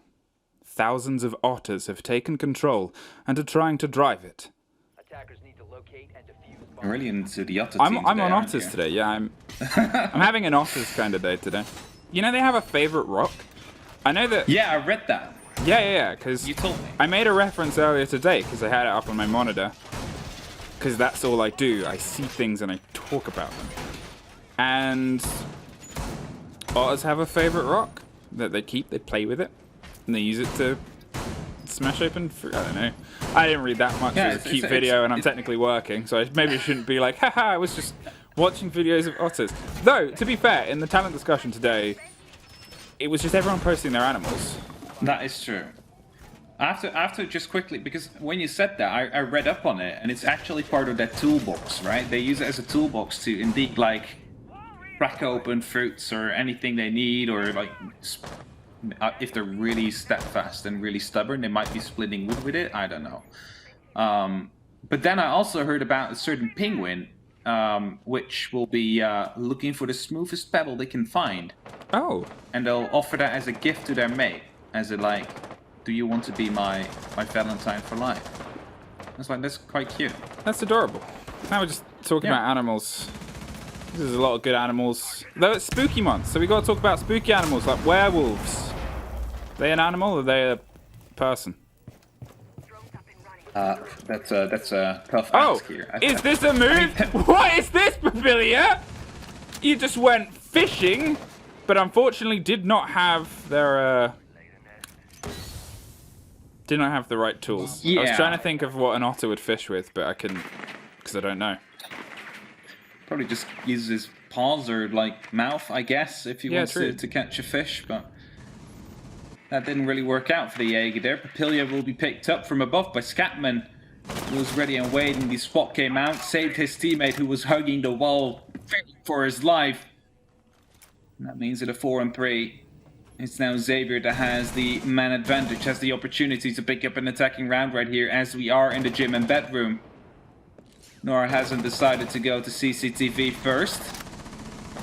Speaker 4: Thousands of otters have taken control and are trying to drive it.
Speaker 7: Attackers need to locate and defuse.
Speaker 5: I'm really into the otter
Speaker 4: I'm
Speaker 5: team
Speaker 4: on
Speaker 5: today,
Speaker 4: otters today, yeah. I'm having an otters kind of day today. You know they have a favorite rock? I know that...
Speaker 5: Yeah, I read that.
Speaker 4: Yeah, because...
Speaker 5: You told me.
Speaker 4: I made a reference earlier today because I had it up on my monitor. Because that's all I do. I see things and I talk about them. And otters have a favorite rock that they keep, they play with it, and they use it to smash open fruit. I don't know. I didn't read that much. It was a cute video, and I'm technically working, so maybe I shouldn't be like, haha, I was just watching videos of otters. Though, to be fair, in the talent discussion today, it was just everyone posting their animals.
Speaker 5: That is true. After just quickly, because when you said that, I read up on it, and it's actually part of that toolbox, right? They use it as a toolbox to indeed like crack open fruits or anything they need, or like if they're really steadfast and really stubborn, they might be splitting wood with it. I don't know. But then I also heard about a certain penguin, which will be looking for the smoothest pebble they can find.
Speaker 4: Oh.
Speaker 5: And they'll offer that as a gift to their mate, as a like, do you want to be my Valentine for life? That's like, that's quite cute.
Speaker 4: That's adorable. Now we're just talking about animals. There's a lot of good animals. Though it's spooky month, so we got to talk about spooky animals like werewolves. Are they an animal or are they a person?
Speaker 5: That's a tough
Speaker 4: Oh,
Speaker 5: ask here.
Speaker 4: is this a move? What is this, Papilia? You just went fishing, but unfortunately did not have their did not have the right tools. I was trying to think of what an otter would fish with, but I couldn't because I don't know.
Speaker 5: Probably just uses his paws or like mouth, I guess, if he wants to catch a fish, but that didn't really work out for the Jaeger there. Papilia will be picked up from above by Scatman, who was ready and waiting. The spot came out, saved his teammate who was hugging the wall for his life. And that means at a 4-3, it's now Xavier that has the man advantage, has the opportunity to pick up an attacking round right here as we are in the gym and bedroom. Nora hasn't decided to go to CCTV first.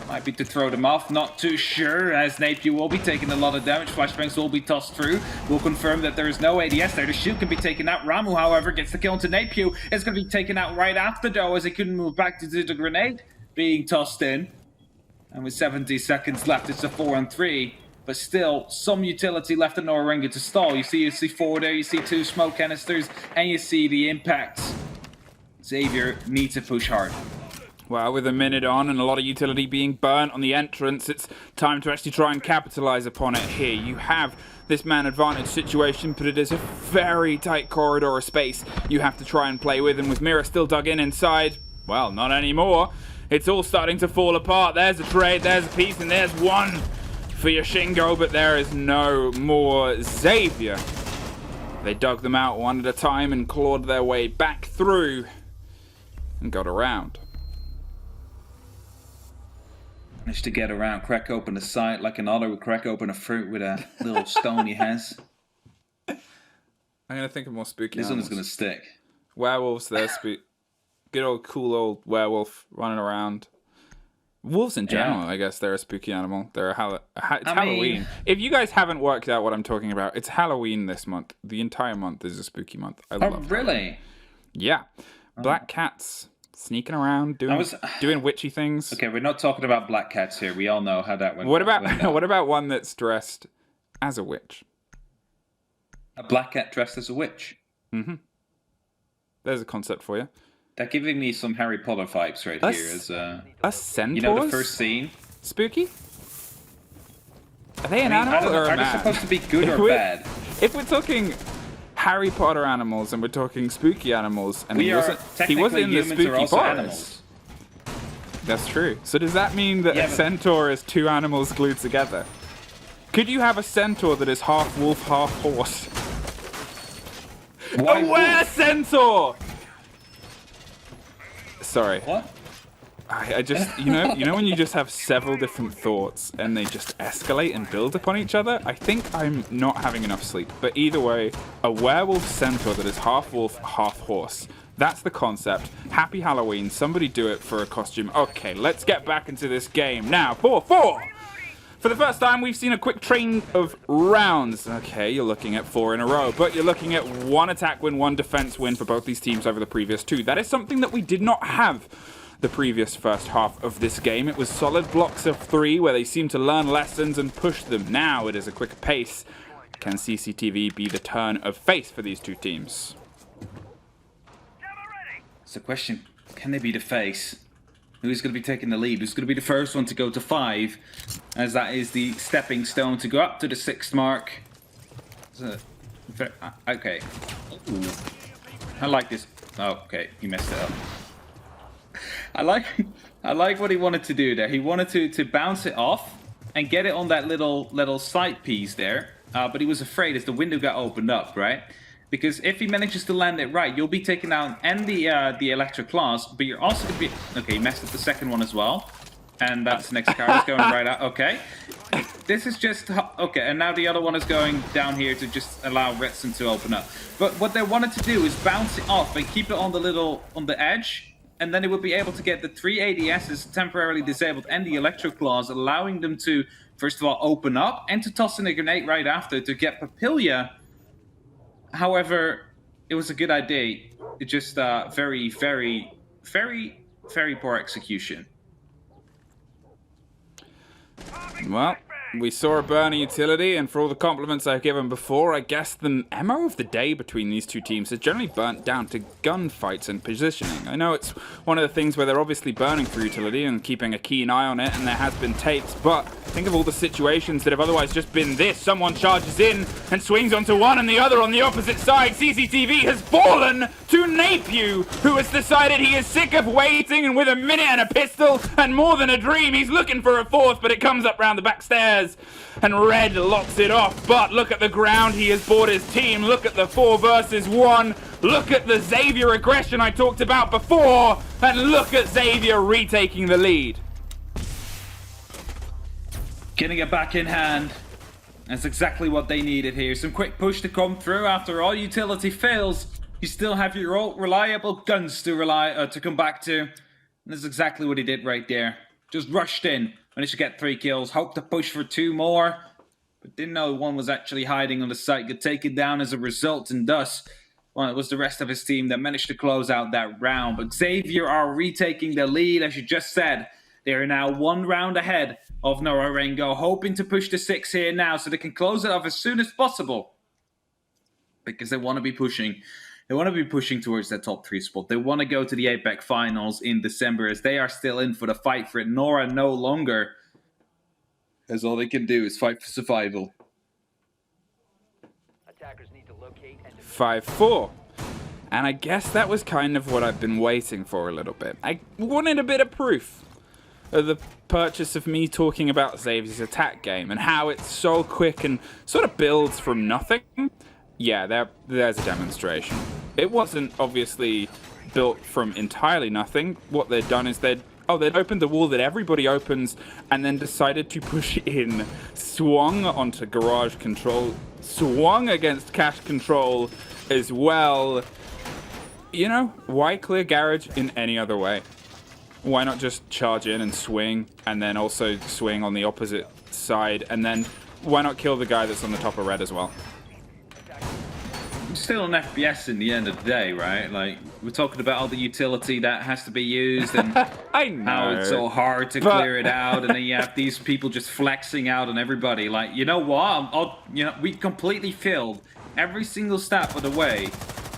Speaker 5: Might be to throw them off, not too sure, as Napier will be taking a lot of damage. Flashbangs will be tossed through. We'll confirm that there is no ADS there. The shield can be taken out. Ramu, however, gets the kill into Napier. It's going to be taken out right after, though, as he couldn't move back to the grenade being tossed in. And with 70 seconds left, it's a 4-3. But still, some utility left in Nora-Rengo to stall. You see C4 there, you see 2 smoke canisters, and you see the impacts. Xavier needs to push hard.
Speaker 4: Well, with a minute on and a lot of utility being burnt on the entrance, it's time to actually try and capitalize upon it here. You have this man advantage situation, but it is a very tight corridor of space you have to try and play with, and with Mira still dug in inside, well, not anymore. It's all starting to fall apart. There's a trade, there's a piece, and there's one for your Shingo, but there is no more Xavier. They dug them out one at a time and clawed their way back through and got around.
Speaker 5: Managed to get around, crack open the side like an otter would crack open a fruit with a little stone he has.
Speaker 4: I'm going to think of more spooky
Speaker 5: This
Speaker 4: animals.
Speaker 5: one is going to stick.
Speaker 4: Werewolves, they're good old cool old werewolf running around. Wolves in general, I guess, they're a spooky animal. They're it's Halloween. If you guys haven't worked out what I'm talking about, it's Halloween this month. The entire month is a spooky month. I love
Speaker 5: really?
Speaker 4: Halloween. Yeah. Black cats sneaking around, doing witchy things.
Speaker 5: Okay, we're not talking about black cats here. We all know how that went.
Speaker 4: What about one that's dressed as a witch?
Speaker 5: A black cat dressed as a witch?
Speaker 4: Mm-hmm. There's a concept for you.
Speaker 5: They're giving me some Harry Potter vibes right here. As
Speaker 4: a centaur?
Speaker 5: You know the first scene?
Speaker 4: Spooky? Are they an animal or a man?
Speaker 5: Are they supposed to be good or bad?
Speaker 4: If we're talking Harry Potter animals and we're talking spooky animals, and he wasn't in the spooky forest. That's true. So does that mean that a centaur is 2 animals glued together? Could you have a centaur that is half wolf, half horse?
Speaker 5: Why
Speaker 4: a were-centaur! Sorry.
Speaker 5: What?
Speaker 4: I just, you know when you just have several different thoughts and they just escalate and build upon each other? I think I'm not having enough sleep. But either way, a werewolf centaur that is half wolf, half horse. That's the concept. Happy Halloween. Somebody do it for a costume. Okay, let's get back into this game. Now, 4-4. For the first time, we've seen a quick train of rounds. Okay, you're looking at 4 in a row, but you're looking at 1 attack win, 1 defense win for both these teams over the previous 2. That is something that we did not have the previous first half of this game. It was solid blocks of 3 where they seemed to learn lessons and push them. Now it is a quicker pace. Can CCTV be the turn of face for these 2 teams?
Speaker 5: It's a question. Can they be the face? Who's going to be taking the lead? Who's going to be the first one to go to 5? As that is the stepping stone to go up to the 6th mark. Okay. Ooh. I like this. Oh, okay. You messed it up. I like what he wanted to do there. He wanted to bounce it off and get it on that little side piece there. but he was afraid as the window got opened up, right? Because if he manages to land it right, you'll be taking down and the electric claws, but you're also going to be... Okay, he messed up the second one as well. And that's the next card is going right out. Okay. This is just... Okay, and now the other one is going down here to just allow Redstone to open up. But what they wanted to do is bounce it off and keep it on the edge. And then it would be able to get the 3 ADSs temporarily disabled and the electric claws, allowing them to, first of all, open up and to toss in a grenade right after to get Papillia. However, it was a good idea. It just very, very, very, very poor execution.
Speaker 4: Well, we saw a burner utility, and for all the compliments I've given before, I guess the MO of the day between these two teams has generally burnt down to gunfights and positioning. I know it's one of the things where they're obviously burning for utility and keeping a keen eye on it, and there has been takes, but think of all the situations that have otherwise just been this. Someone charges in and swings onto one and the other on the opposite side. CCTV has fallen to Napew, who has decided he is sick of waiting, and with a minute and a pistol and more than a dream, he's looking for a fourth, but it comes up round the back stairs. And Red locks it off, but look at the ground he has bought his team. Look at the 4 versus 1. Look at the Xavier aggression I talked about before. And look at Xavier retaking the lead.
Speaker 5: Getting it back in hand. That's exactly what they needed here. Some quick push to come through. After all utility fails, you still have your old reliable guns to come back to. And that's exactly what he did right there. Just rushed in. Managed to get 3 kills. Hoped to push for 2 more. But didn't know one was actually hiding on the site. Got taken down as a result. And thus, well, it was the rest of his team that managed to close out that round. But Xavier are retaking the lead, as you just said. They are now 1 round ahead of Nora-Rengo. Hoping to push to 6 here now so they can close it off as soon as possible. Because they want to be pushing. They want to be pushing towards that top 3 spot. They want to go to the APAC finals in December, as they are still in for the fight for it. Nora no longer, as all they can do is fight for survival.
Speaker 7: Attackers need to locate and
Speaker 4: 5-4. And I guess that was kind of what I've been waiting for a little bit. I wanted a bit of proof of the purchase of me talking about Xavier's attack game and how it's so quick and sort of builds from nothing. Yeah, there's a demonstration. It wasn't obviously built from entirely nothing. What they'd done is they'd opened the wall that everybody opens and then decided to push in, swung onto garage control, swung against cache control as well. You know, why clear garage in any other way? Why not just charge in and swing, and then also swing on the opposite side, and then why not kill the guy that's on the top of red as well?
Speaker 5: Still an FPS in the end of the day, right? Like, we're talking about all the utility that has to be used and
Speaker 4: I know.
Speaker 5: how it's so hard to clear it out, and then you have these people just flexing out on everybody. Like, you know what? We completely filled every single step of the way.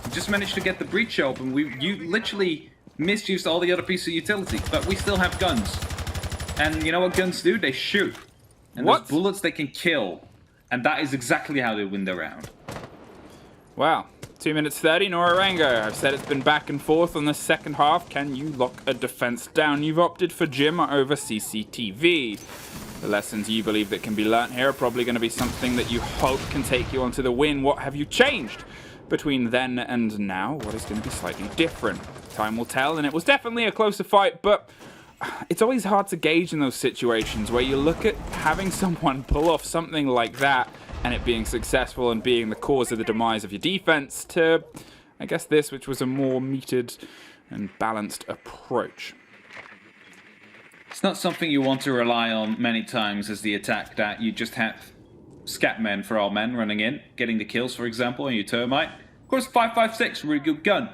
Speaker 5: We just managed to get the breach open. You literally misused all the other pieces of utility, but we still have guns. And you know what guns do? They shoot. And those bullets they can kill. And that is exactly how they win the round.
Speaker 4: Wow. 2 minutes 30, Nora-Rengo. I've said it's been back and forth on the second half. Can you lock a defense down? You've opted for Jim over CCTV. The lessons you believe that can be learnt here are probably going to be something that you hope can take you onto the win. What have you changed between then and now? What is going to be slightly different? Time will tell, and it was definitely a closer fight, but it's always hard to gauge in those situations where you look at having someone pull off something like that and it being successful and being the cause of the demise of your defense to, I guess, this, which was a more metered and balanced approach.
Speaker 5: It's not something you want to rely on many times as the attack, that you just have scat men for all men running in, getting the kills, for example, on your termite. Of course, 5.56, really good gun.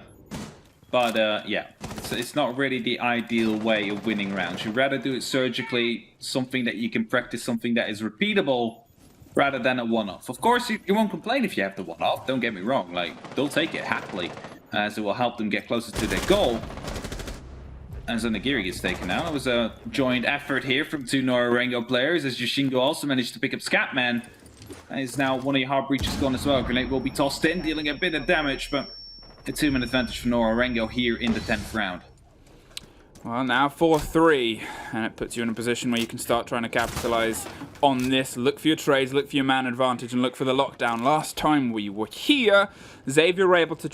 Speaker 5: But, yeah, it's not really the ideal way of winning rounds. You'd rather do it surgically, something that you can practice, something that is repeatable, rather than a one-off. Of course, you won't complain if you have the one-off, don't get me wrong. Like, they'll take it happily, as it will help them get closer to their goal. As Onigiri gets taken out, it was a joint effort here from 2 Nora-Rengo players, as Yoshingo also managed to pick up Scatman. That is now one of your hard breaches gone as well. Grenade will be tossed in, dealing a bit of damage, but a 2-minute advantage for Nora-Rengo here in the 10th round.
Speaker 4: Well, now 4-3, and it puts you in a position where you can start trying to capitalize on this. Look for your trades, look for your man advantage, and look for the lockdown. Last time we were here, Xavier were able to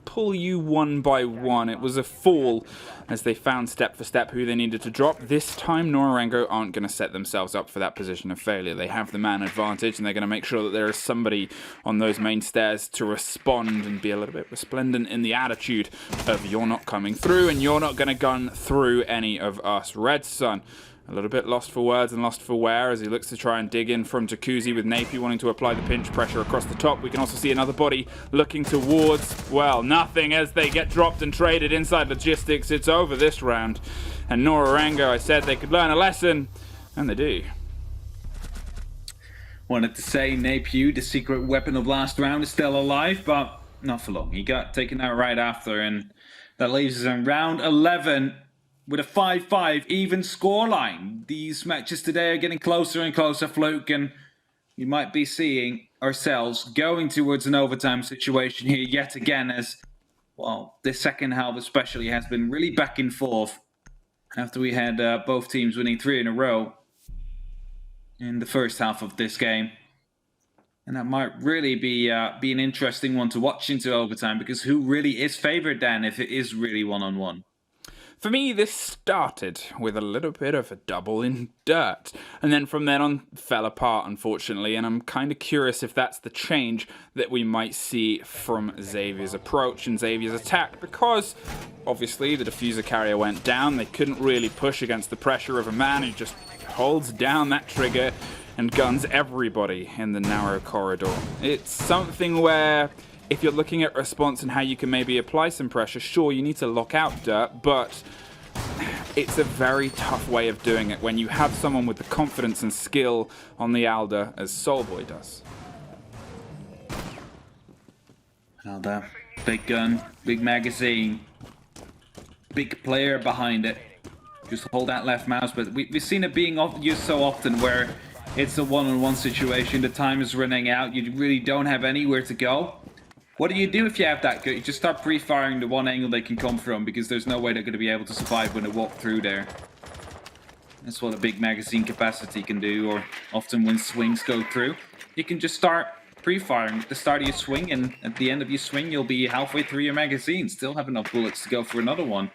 Speaker 4: pull you one by one. It was a fall as they found step for step who they needed to drop. This time, Nora-Rengo aren't going to set themselves up for that position of failure. They have the man advantage, and they're going to make sure that there is somebody on those main stairs to respond and be a little bit resplendent in the attitude of you're not coming through, and you're not going to gun through any of us. Red Sun, a little bit lost for words and lost for where as he looks to try and dig in from Jacuzzi with Napier wanting to apply the pinch pressure across the top. We can also see another body looking towards, well, nothing as they get dropped and traded inside logistics. It's over this round. And Nora-Rengo, I said they could learn a lesson, and they do.
Speaker 5: Wanted to say Napier, the secret weapon of last round, is still alive, but not for long. He got taken out right after, and that leaves us in round 11. With a 5-5 even scoreline. These matches today are getting closer and closer, Fluke, and we might be seeing ourselves going towards an overtime situation here yet again as, well, this second half especially has been really back and forth after we had both teams winning 3 in a row in the first half of this game. And that might really be an interesting one to watch into overtime, because who really is favored then if it is really one-on-one?
Speaker 4: For me, this started with a little bit of a double in dirt, and then from then on fell apart, unfortunately, and I'm kind of curious if that's the change that we might see from Xavier's approach and Xavier's attack, because obviously the diffuser carrier went down. They couldn't really push against the pressure of a man who just holds down that trigger and guns everybody in the narrow corridor. It's something where, if you're looking at response and how you can maybe apply some pressure, sure, you need to lock out dirt, but it's a very tough way of doing it when you have someone with the confidence and skill on the Alder as Soulboy does.
Speaker 5: Alder, big gun, big magazine, big player behind it. Just hold that left mouse, but we've seen it being used so often where it's a one-on-one situation, the time is running out, you really don't have anywhere to go. What do you do if you have that? You just start pre-firing the one angle they can come from, because there's no way they're going to be able to survive when they walk through there. That's what a big magazine capacity can do, or often when swings go through. You can just start pre-firing at the start of your swing, and at the end of your swing you'll be halfway through your magazine. Still have enough bullets to go for another one.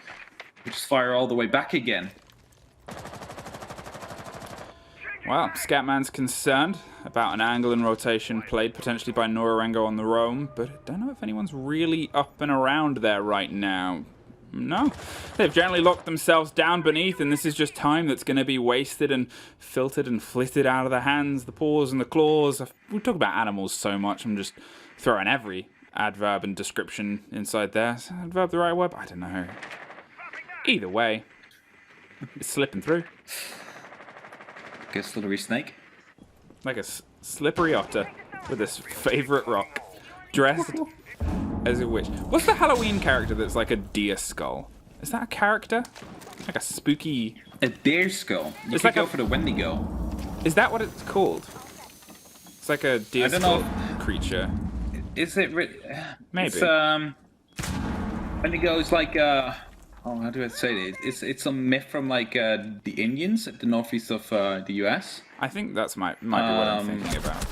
Speaker 5: You just fire all the way back again.
Speaker 4: Well, Scatman's concerned about an angle and rotation played potentially by Nora-Rengo on the roam, but I don't know if anyone's really up and around there right now. No, they've generally locked themselves down beneath, and this is just time that's going to be wasted and filtered and flitted out of the hands, the paws and the claws. We talk about animals so much, I'm just throwing every adverb and description inside there. Is adverb the right word? I don't know. Either way, it's slipping through.
Speaker 5: Like a slippery snake.
Speaker 4: Like a slippery otter with his favorite rock, dressed as a witch. What's the Halloween character that's like a deer skull? Is that a character? Like a spooky...
Speaker 5: A deer skull? You
Speaker 4: it's
Speaker 5: could
Speaker 4: like
Speaker 5: go for the Wendigo.
Speaker 4: Is that what it's called? It's like a deer skull creature.
Speaker 5: Is it...
Speaker 4: Maybe.
Speaker 5: It's, Wendigo is like oh, how do I say it? It's a myth from like the Indians at the northeast of the US.
Speaker 4: I think that's might be what I'm thinking about.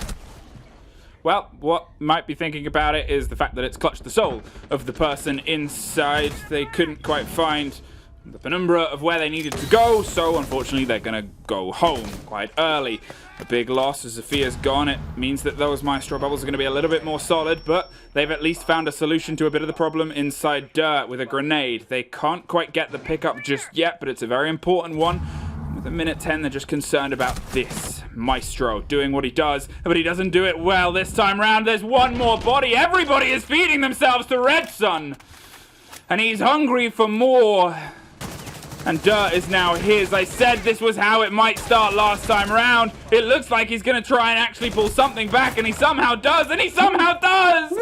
Speaker 4: Well, what might be thinking about it is the fact that it's clutched the soul of the person inside. They couldn't quite find the penumbra of where they needed to go, so unfortunately they're going to go home quite early. A big loss as Sophia's gone. It means that those Maestro bubbles are going to be a little bit more solid, but they've at least found a solution to a bit of the problem inside dirt with a grenade. They can't quite get the pickup just yet, but it's a very important one. With a minute 10, they're just concerned about this Maestro doing what he does, but he doesn't do it well this time round. There's one more body. Everybody is feeding themselves to Red Sun, and he's hungry for more. And dirt is now his. I said this was how it might start last time round. It looks like he's going to try and actually pull something back, and he somehow does, and he somehow does!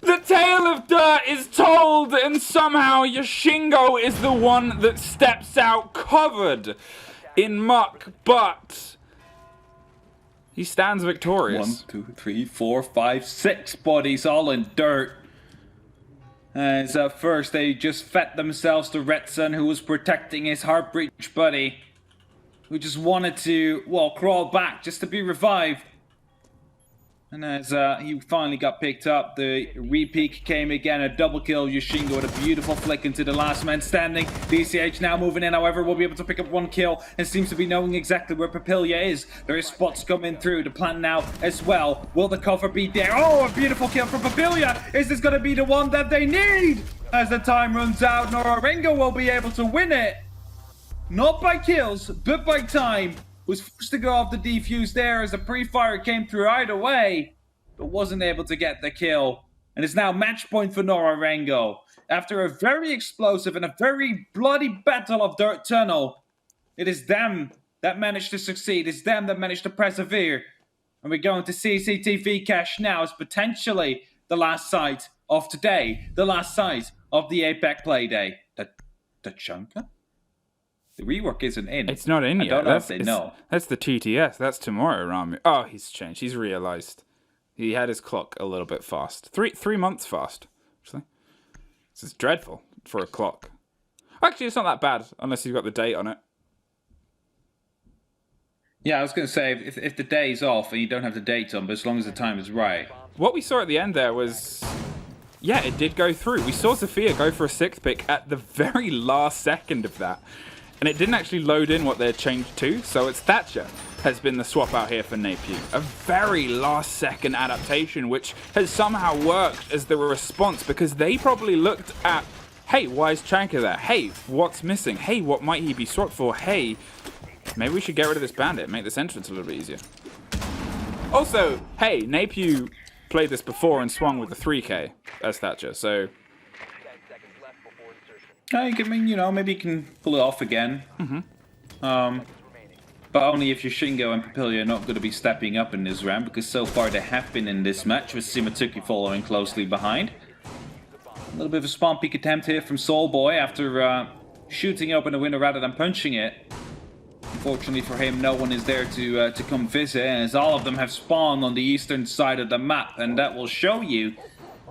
Speaker 4: The tale of dirt is told, and somehow Yoshingo is the one that steps out covered in muck, but he stands victorious.
Speaker 5: 1, 2, 3, 4, 5, 6 bodies all in dirt. As first they just fed themselves to Redson, who was protecting his heart breach buddy, who just wanted to, well, crawl back just to be revived. And as he finally got picked up, the repeat came again, a double kill. Yoshingo with a beautiful flick into the last man standing. DCH now moving in, however, will be able to pick up 1 kill and seems to be knowing exactly where Papilia is. There is spots coming through the plan now as well. Will the cover be there? Oh, a beautiful kill from Papilia. Is this going to be the one that they need? As the time runs out, Nora-Rengo will be able to win it. Not by kills, but by time. Was forced to go off the defuse there as the pre-fire came through either way, but wasn't able to get the kill. And it's now match point for Nora-Rengo. After a very explosive and a very bloody battle of Dirt Tunnel, it is them that managed to succeed. It's them that managed to persevere. And we're going to CCTV cash now as potentially the last sight of today, the last sight of the APAC Playday. The chunker? The rework isn't in.
Speaker 4: It's not in yet.
Speaker 5: I don't know if they know.
Speaker 4: That's the TTS. That's tomorrow, Rami. Oh, he's changed. He's realized. He had his clock a little bit fast. Three months fast, actually. This is dreadful for a clock. Actually, it's not that bad, unless you've got the date on it.
Speaker 5: Yeah, I was going to say, if the day's off and you don't have the date on, but as long as the time is right.
Speaker 4: What we saw at the end there was... Yeah, it did go through. We saw Sophia go for a 6th pick at the very last second of that. And it didn't actually load in what they had changed to, so it's Thatcher has been the swap out here for Napier. A very last-second adaptation, which has somehow worked as the response, because they probably looked at, hey, why is Chanka there? Hey, what's missing? Hey, what might he be swapped for? Hey, maybe we should get rid of this bandit, make this entrance a little bit easier. Also, hey, Napier played this before and swung with the 3K as Thatcher, so...
Speaker 5: I mean, you know, maybe you can pull it off again. But only if Yoshingo and Papilia are not going to be stepping up in this round, because so far they have been in this match, with Simatuki following closely behind. A little bit of a spawn peek attempt here from Soulboy after shooting open the window rather than punching it. Unfortunately for him, no one is there to come visit, as all of them have spawned on the eastern side of the map, and that will show you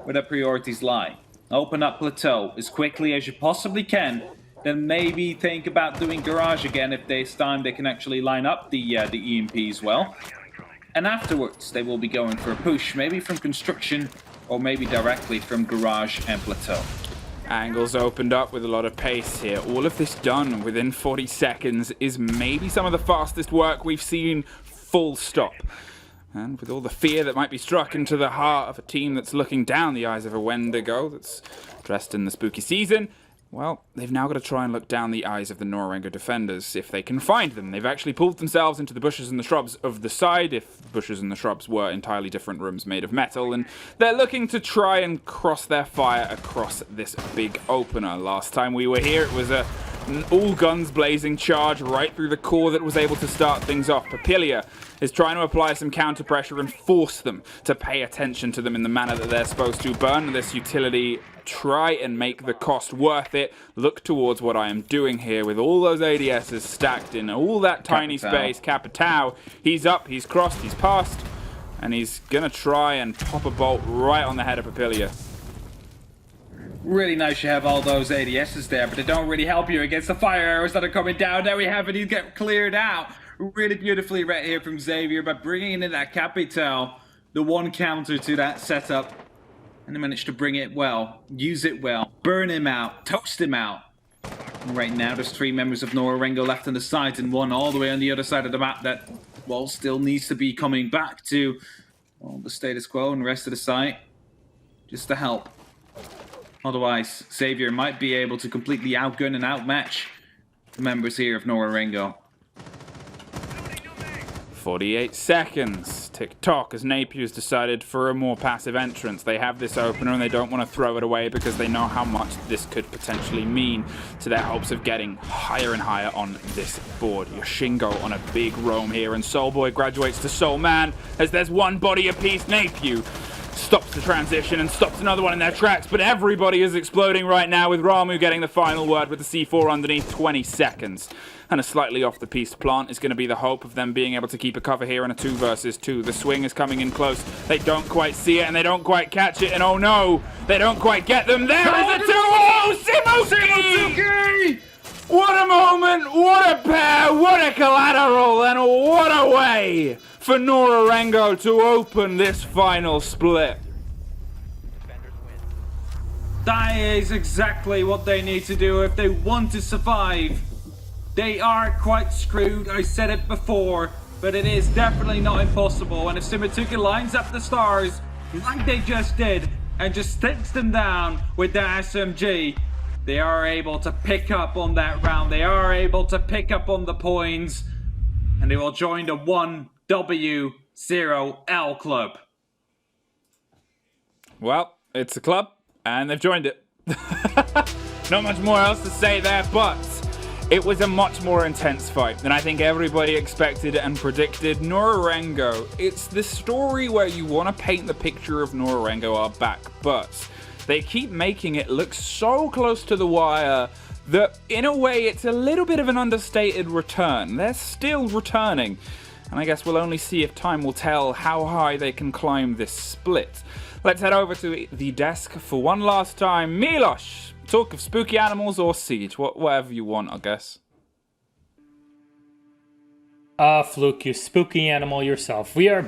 Speaker 5: where their priorities lie. Open up Plateau as quickly as you possibly can, then maybe think about doing Garage again if this time they can actually line up the EMP as well. And afterwards, they will be going for a push, maybe from Construction, or maybe directly from Garage and Plateau.
Speaker 4: Angles opened up with a lot of pace here. All of this done within 40 seconds is maybe some of the fastest work we've seen, full stop. And with all the fear that might be struck into the heart of a team that's looking down the eyes of a Wendigo that's dressed in the spooky season, well, they've now got to try and look down the eyes of the Nora-Rengo defenders if they can find them. They've actually pulled themselves into the bushes and the shrubs of the side, if the bushes and the shrubs were entirely different rooms made of metal, and they're looking to try and cross their fire across this big opener. Last time we were here, it was an all guns blazing charge right through the core that was able to start things off. Papilia is trying to apply some counter pressure and force them to pay attention to them in the manner that they're supposed to. Burn this utility, try and make the cost worth it. Look towards what I am doing here with all those ADSs stacked in all that tiny space. Capitao, he's up, he's crossed, he's passed, and he's gonna try and pop a bolt right on the head of Papilia.
Speaker 5: Really nice you have all those ADSs there, but they don't really help you against the fire arrows that are coming down. There we have it, he's get cleared out. Really beautifully right here from Xavier by bringing in that Capital, the one counter to that setup. And they managed to bring it well, use it well, burn him out, toast him out. And right now there's 3 members of Nora-Rengo left on the sides and 1 all the way on the other side of the map that, well, still needs to be coming back to, well, the status quo and the rest of the site, just to help. Otherwise, Xavier might be able to completely outgun and outmatch the members here of Nora-Rengo.
Speaker 4: 48 seconds. Tick-tock as Napier's decided for a more passive entrance. They have this opener and they don't want to throw it away because they know how much this could potentially mean to their hopes of getting higher and higher on this board. Yoshingo on a big roam here, and Soulboy graduates to Soul Man as there's 1 body apiece. Napier stops the transition and stops another one in their tracks, but everybody is exploding right now with Ramu getting the final word with the C4 underneath 20 seconds. And a slightly off the piece plant is going to be the hope of them being able to keep a cover here in a 2 versus 2. The swing is coming in close. They don't quite see it and they don't quite catch it. And oh no, they don't quite get them. There is a 2-0! Simosuke! What a moment, what a pair, what a collateral, and what a way for Nora-Rengo to open this final split.
Speaker 5: That is exactly what they need to do if they want to survive. They are quite screwed, I said it before, but it is definitely not impossible. And if Simatuka lines up the stars like they just did and just sticks them down with that SMG, they are able to pick up on that round. They are able to pick up on the points, and they will join the 1W0L club.
Speaker 4: Well, it's a club, and they've joined it. Not much more else to say there, but it was a much more intense fight than I think everybody expected and predicted. Nora-Rengo, it's the story where you want to paint the picture of Nora-Rengo are back, but they keep making it look so close to the wire that in a way it's a little bit of an understated return. They're still returning, and I guess we'll only see if time will tell how high they can climb this split. Let's head over to the desk for one last time. Milos, talk of spooky animals or siege, whatever you want, I guess.
Speaker 2: Fluke, you spooky animal yourself. We are